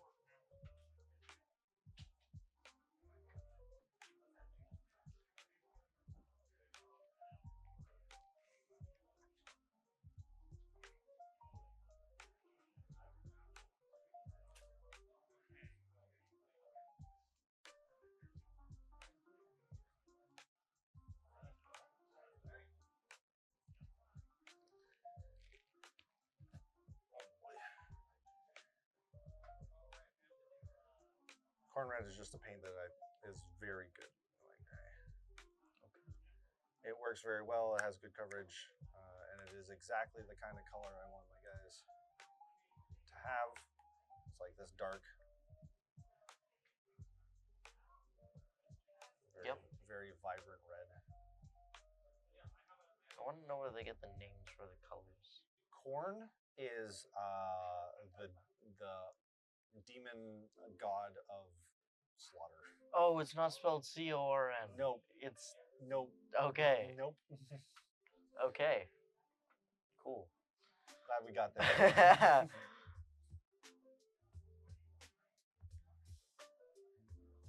Corn red is just a paint that is very good. It works very well. It has good coverage, and it is exactly the kind of color I want my guys to have. It's like this dark vibrant red. I want to know where they get the names for the colors. Corn is the demon god of slaughter. Oh, it's not spelled C-O-R-N. Nope. It's Nope. okay. Nope. Okay. Cool. Glad we got there.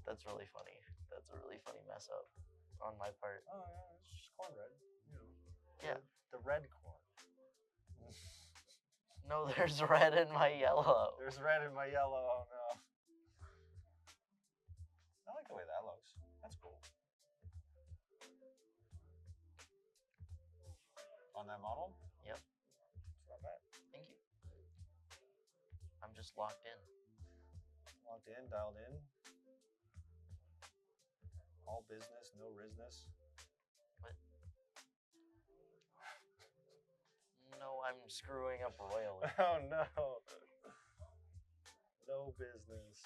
That's really funny. That's a really funny mess up on my part. Oh yeah, it's just cornbread. You know. Yeah. The red corn. No, there's red in my yellow. There's red in my yellow. Oh no. I like the way that looks. That's cool. On that model? Yep. It's not bad. Thank you. I'm just locked in. Locked in, dialed in. All business, no business. What? No, I'm screwing up royally. Oh no. No business.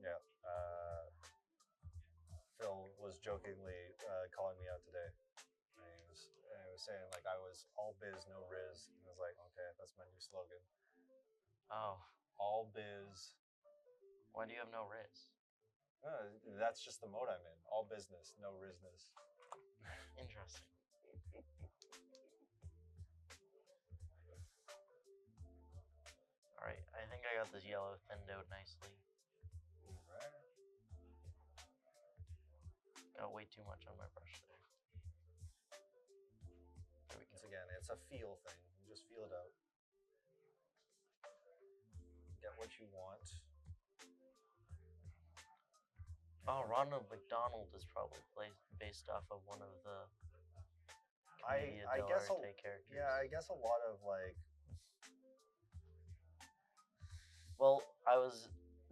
Yeah. Phil was jokingly calling me out today. And he was saying like I was all biz, no riz. And I was like, okay, that's my new slogan. Oh. All biz. Why do you have no riz? That's just the mode I'm in. All business, no rizness. Interesting. Alright, I think I got this yellow thinned out nicely. Right. Got way too much on my brush there. There we go. Once again, it's a feel thing. You just feel it out. Get what you want. Oh, Ronald McDonald is probably based off of one of the I guess characters. Yeah, I guess a lot of like. Well, I was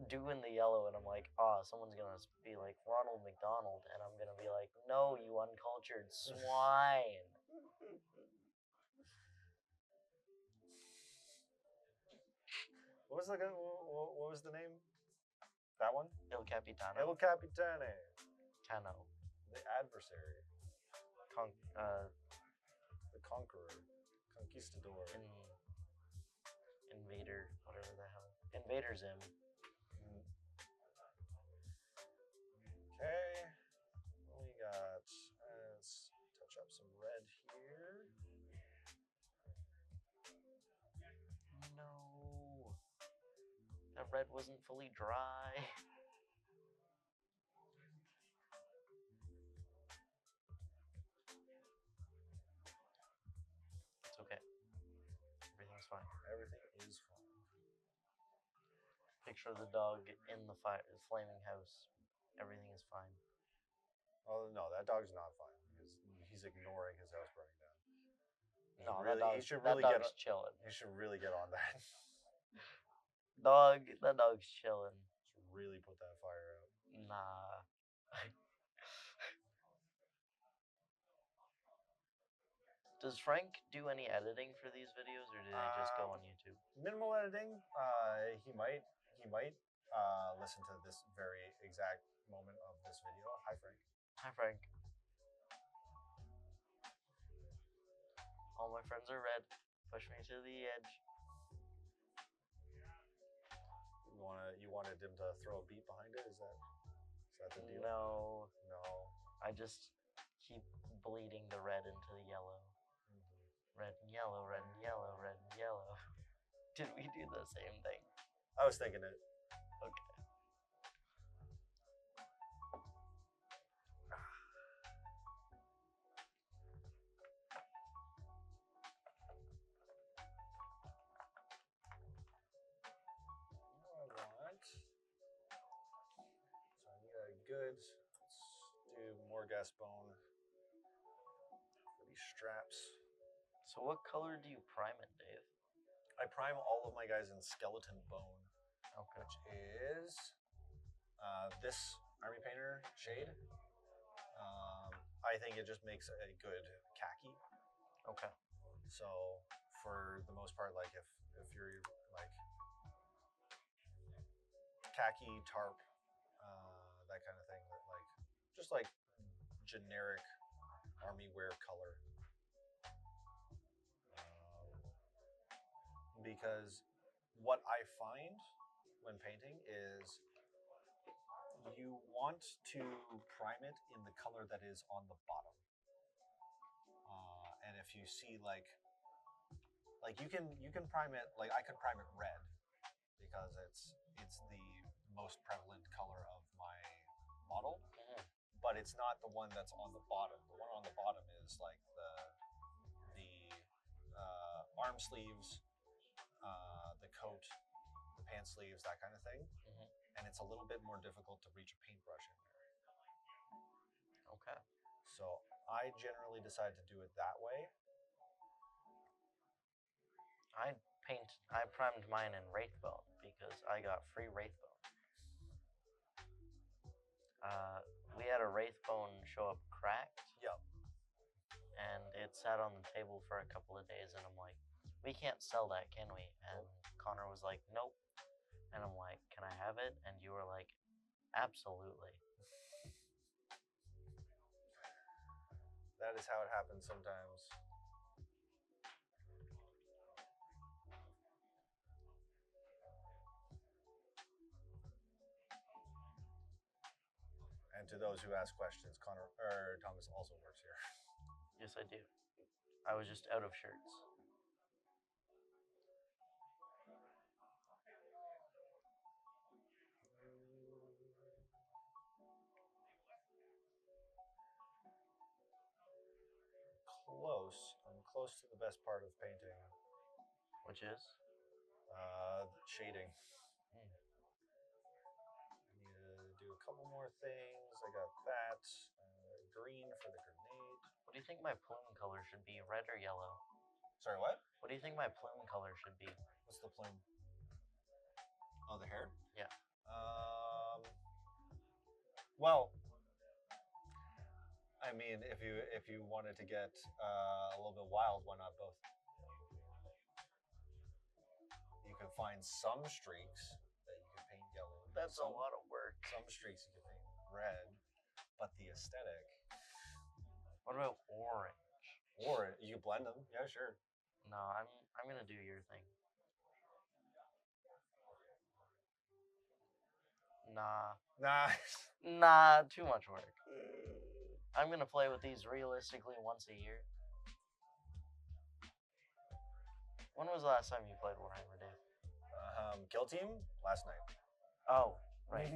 doing the yellow and I'm like, someone's gonna be like Ronald McDonald, and I'm gonna be like, no, you uncultured swine. What was the name? That one? Il Capitano. El Capitane. Cano. The adversary. The conqueror. Conquistador. Invader. Whatever the hell. Invader Zim. Okay. We got. Let's touch up some red here. No. That red wasn't fully dry. It's okay. Everything's fine. Everything is fine. Picture of the dog in the flaming house. Everything is fine. Oh no, that dog's not fine because he's ignoring his house burning down. That dog's chilling. He should really get on that. That dog's chilling. Should really put that fire out. Nah. Does Frank do any editing for these videos, or do they just go on YouTube? Minimal editing. He might listen to this very exact moment of this video. Hi, Frank. Hi, Frank. All my friends are red. Push me to the edge. You wanted him to throw a beat behind it? Is that the deal? No. No. I just keep bleeding the red into the yellow. Red and yellow, red and yellow, red and yellow. Did we do the same thing? I was thinking it. Okay. So I need a good. Let's do more Gaspone for these straps. So what color do you prime it, Dave? I prime all of my guys in skeleton bone, Okay. which is this Army Painter shade. I think it just makes a good khaki. Okay. So for the most part, like if you're like khaki, tarp, that kind of thing, like just like generic army wear color. Because what I find when painting is you want to prime it in the color that is on the bottom. And if you see like you can prime it, like I could prime it red because it's the most prevalent color of my model, but it's not the one that's on the bottom. The one on the bottom is like the arm sleeves, the coat, the pant sleeves, that kind of thing. And it's a little bit more difficult to reach a paintbrush in there. Okay. So I generally decide to do it that way. I primed mine in Wraithbone because I got free Wraithbone. We had a Wraithbone show up cracked. Yep. And it sat on the table for a couple of days, and I'm like, we can't sell that, can we? And Connor was like, nope. And I'm like, can I have it? And you were like, absolutely. That is how it happens sometimes. And to those who ask questions, Thomas also works here. Yes, I do. I was just out of shirts. Close. I'm close to the best part of painting. Which is? Shading. I need to do a couple more things. I got that. Green for the grenade. What do you think my plume color should be, red or yellow? Sorry, what? What do you think my plume color should be? What's the plume? Oh, the hair? Yeah. Well, I mean, if you wanted to get a little bit wild, why not both? You can find some streaks that you can paint yellow. That's a lot of work. Some streaks you can paint red, but the aesthetic. What about orange? Or you can blend them. Yeah, sure. No, I'm gonna do your thing. Nah. Nah, too much work. I'm gonna play with these realistically once a year. When was the last time you played Warhammer, Dave? Kill Team last night. Oh, right.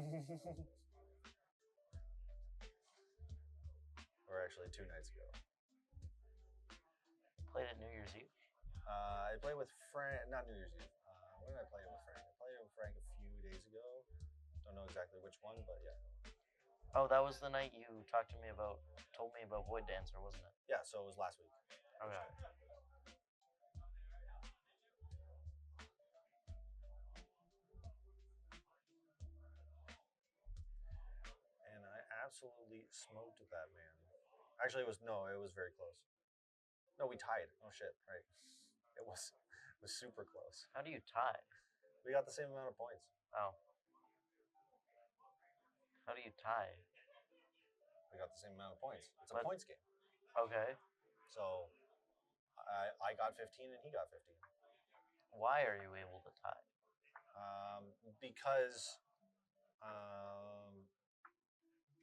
Or actually 2 nights ago. Played at New Year's Eve? I played with Frank, not New Year's Eve. When did I play it with Frank? I played it with Frank a few days ago. Don't know exactly which one, but yeah. Oh, that was the night you told me about Void Dancer, wasn't it? Yeah, so it was last week. Okay. And I absolutely smoked that man. Actually, it was very close. No, we tied. Oh shit, right. It was super close. How do you tie? We got the same amount of points. Oh. How do you tie? We got the same amount of points. It's a points game. Okay. So I got 15 and he got 15. Why are you able to tie? Because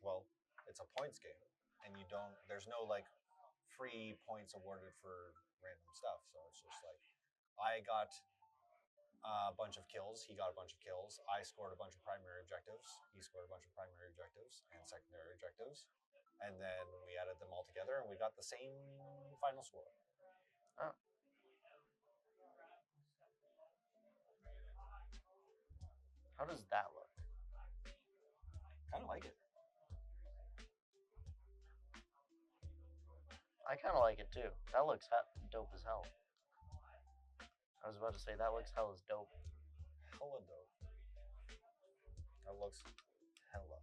well, it's a points game, and there's no like free points awarded for random stuff. So it's just like I got a bunch of kills, he got a bunch of kills, I scored a bunch of primary objectives, he scored a bunch of primary objectives and secondary objectives, and then we added them all together and we got the same final score. Oh. How does that look? Kind of like it. I kind of like it too. That looks dope as hell. I was about to say, that looks hell as dope. Hella dope. That looks hella.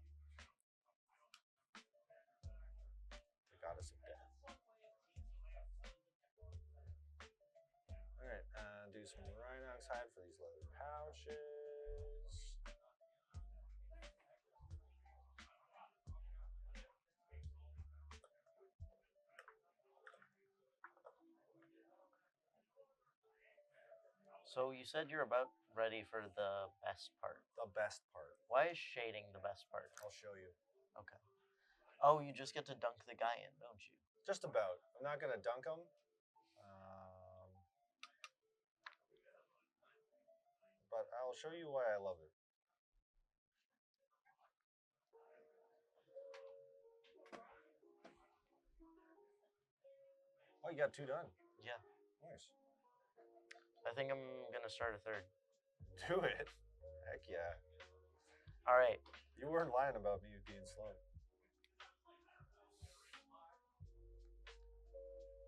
The goddess of death. Alright, this Rhinox hide for these leather pouches. So you said you're about ready for the best part. The best part. Why is shading the best part? I'll show you. Okay. Oh, you just get to dunk the guy in, don't you? Just about. I'm not gonna dunk him. But I'll show you why I love it. Oh, you got 2 done. Yeah. Nice. I think I'm gonna start a third. Do it. Heck yeah. All right. You weren't lying about me being slow.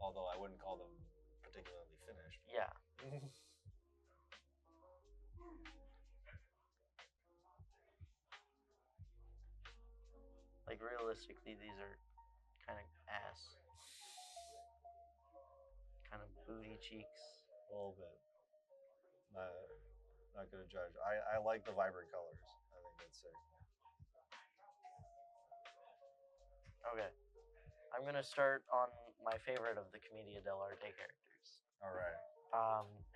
Although I wouldn't call them particularly finished. Yeah. Like realistically, these are kind of ass. Kind of booty cheeks. A little bit. Not gonna judge. I like the vibrant colors. I think that's sick. Okay. I'm gonna start on my favorite of the Commedia dell'arte characters. All right.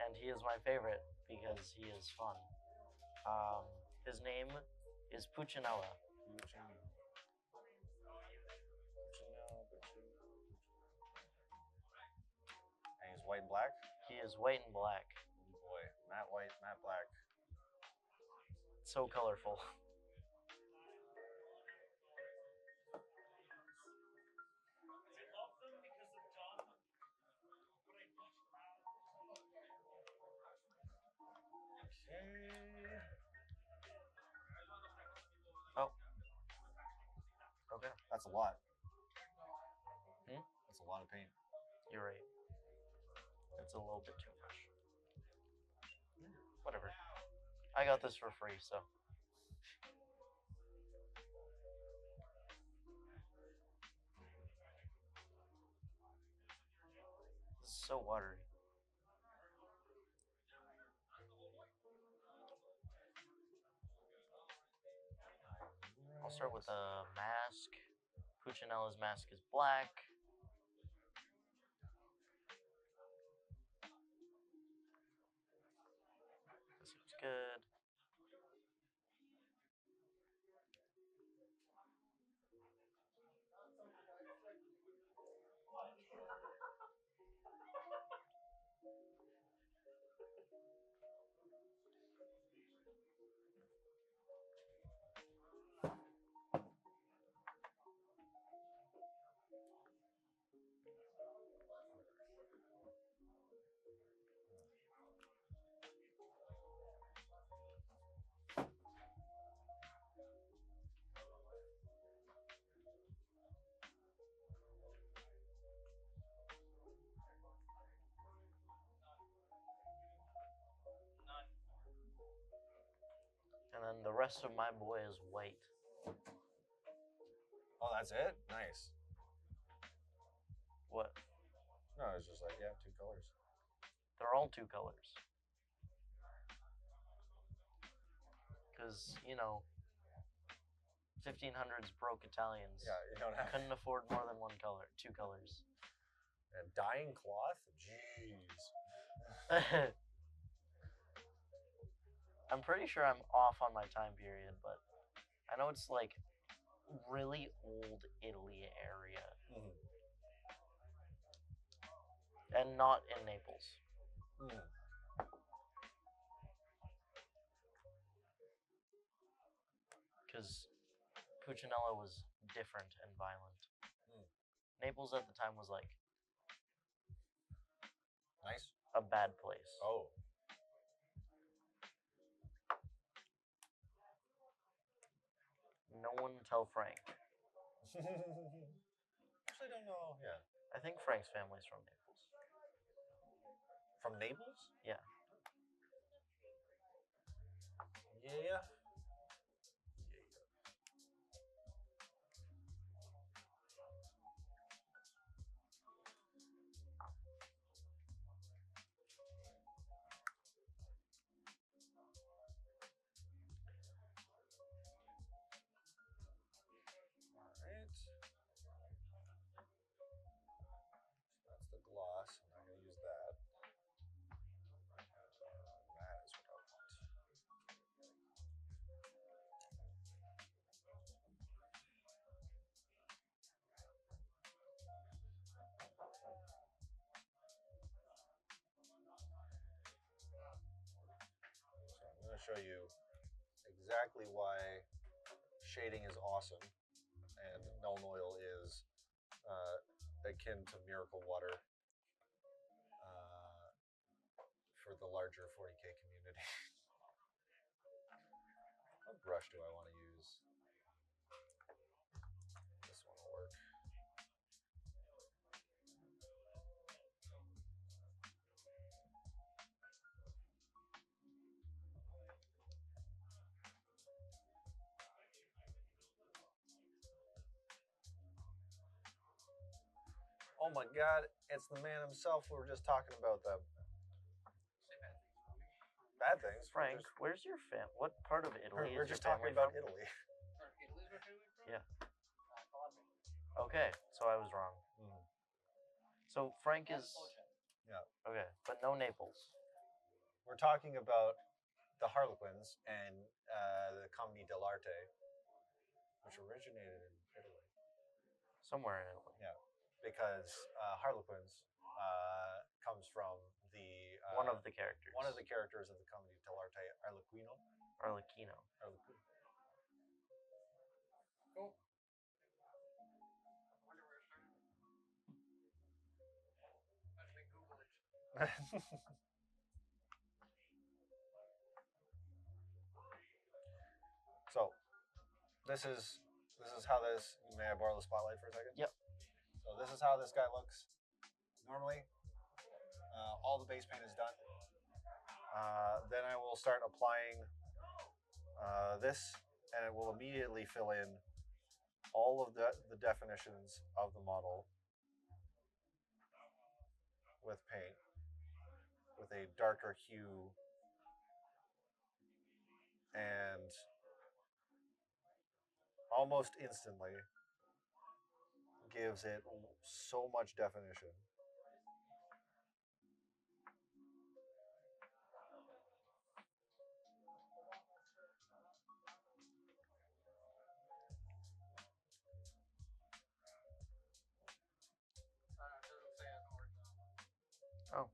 And he is my favorite because he is fun. His name is Puccinella. And he's white and black? He is white and black. Oh boy, matte white, matte black. So colorful. Oh. Okay. That's a lot. Hmm? That's a lot of paint. You're right. It's a little bit too much. Whatever. I got this for free, so. This is so watery. I'll start with a mask. Puccinella's mask is black. This looks good. And then the rest of my boy is white. Oh, that's it? Nice. What? No, it's just like, yeah, 2 colors. They're all 2 colors. Because, 1500s broke Italians. Yeah, you don't have. Couldn't afford more than 1 color, 2 colors. And dyeing cloth? Jeez. I'm pretty sure I'm off on my time period, but I know it's like really old Italy area. Mm. And not in Naples. Mm. Because Puccinella was different and violent. Mm. Naples at the time was like Nice. a bad place. Oh. No one tell Frank. Actually, don't know. Yeah. I think Frank's family's from Naples. From Naples? Yeah. Yeah. show you exactly why shading is awesome and Null Oil is akin to miracle water for the larger 40K community. What brush do I want to use? This one will work. Oh my god, it's the man himself. We were just talking about them. Bad things. Frank, where's your fam? What part of Italy We're is just your talking family about from? Italy. Yeah. Okay, so I was wrong. So Frank is. Yeah. Okay, but no Naples. We're talking about the Harlequins and the Comedy dell'arte, which originated in Italy. Somewhere in Italy. Yeah, because Harlequins comes from the one of the characters. One of the characters of the Comedy dell'arte, Arlecchino. Arlecchino. Cool. So, this is how this. May I borrow the spotlight for a second? Yep. So this is how this guy looks. Normally, all the base paint is done. Then I will start applying this, and it will immediately fill in all of the definitions of the model with paint, with a darker hue, and almost instantly gives it so much definition. Oh.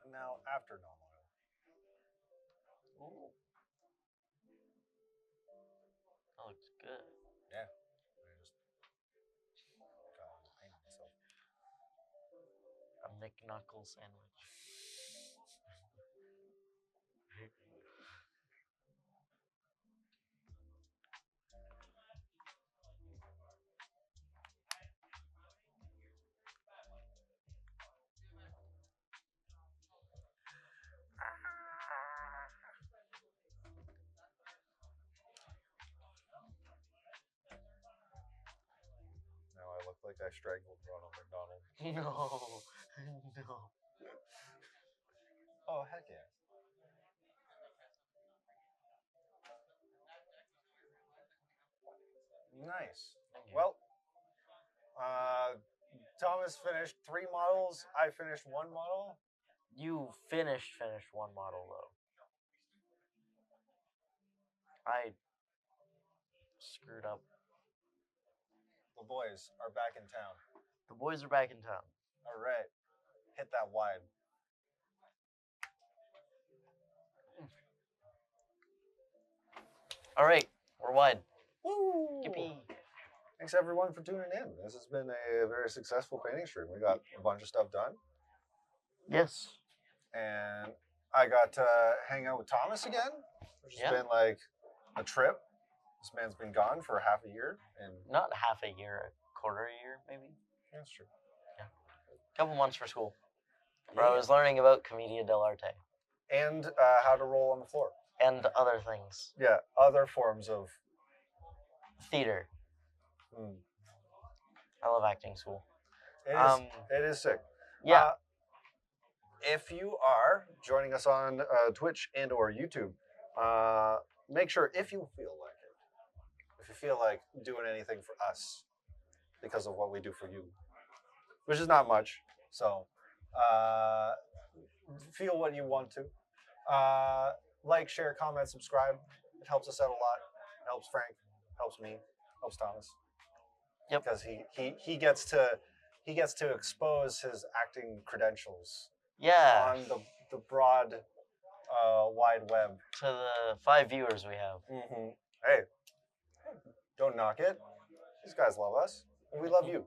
And now after Null Oil. Ooh. That looks good. Yeah. I just painted myself. A McKnuckle sandwich. I strangled Ronald McDonald. No. No. Oh, heck yeah. Nice. Thank you. Well, Thomas finished 3 models. I finished 1 model. You finished one model though. I screwed up. The boys are back in town. The boys are back in town. All right. Hit that wide. All right, we're wide. Woo! Yippee. Thanks everyone for tuning in. This has been a very successful painting stream. We got a bunch of stuff done, Yes. and I got to hang out with Thomas again, which has Yeah. been like a trip. This man's been gone for half a year, and Not half a year, a quarter a year, maybe. that's true. A couple months for school. Where I was learning about Commedia dell'arte And how to roll on the floor. and other things. Yeah, other forms of. Theater. Mm, I love acting school. it is sick. Yeah. If you are joining us on Twitch and or YouTube, make sure if you feel like it, if you feel like doing anything for us because of what we do for you, which is not much, so feel what you want to. Like, share, comment, subscribe. It helps us out a lot. It helps Frank, helps me, helps Thomas. Yep. Because he gets to expose his acting credentials Yeah. on the broad wide web. To the 5 viewers we have. Mm-hmm. Hey, don't knock it. These guys love us, and we love you.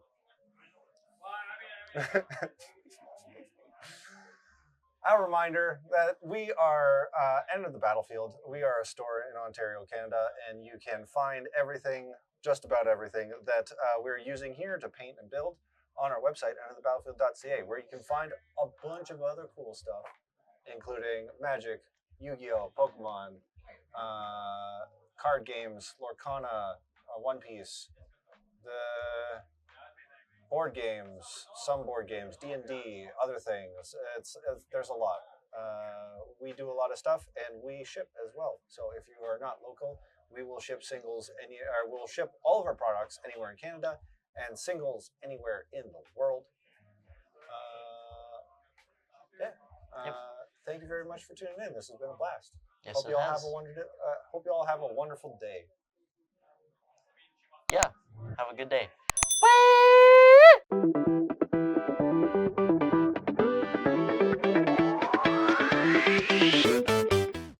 A reminder that we are End of the Battlefield. We are a store in Ontario, Canada, and you can find everything, just about everything, that we're using here to paint and build on our website, endofthebattlefield.ca, where you can find a bunch of other cool stuff, including Magic, Yu-Gi-Oh!, Pokemon, card games, Lorcana, One Piece, the board games, some board games, D&D, other things. It's there's a lot. We do a lot of stuff, and we ship as well. So if you are not local, we will ship singles, we'll ship all of our products anywhere in Canada, and singles anywhere in the world. Thank you very much for tuning in. This has been a blast. Yes, Hope you all have a wonderful day. Yeah. Have a good day.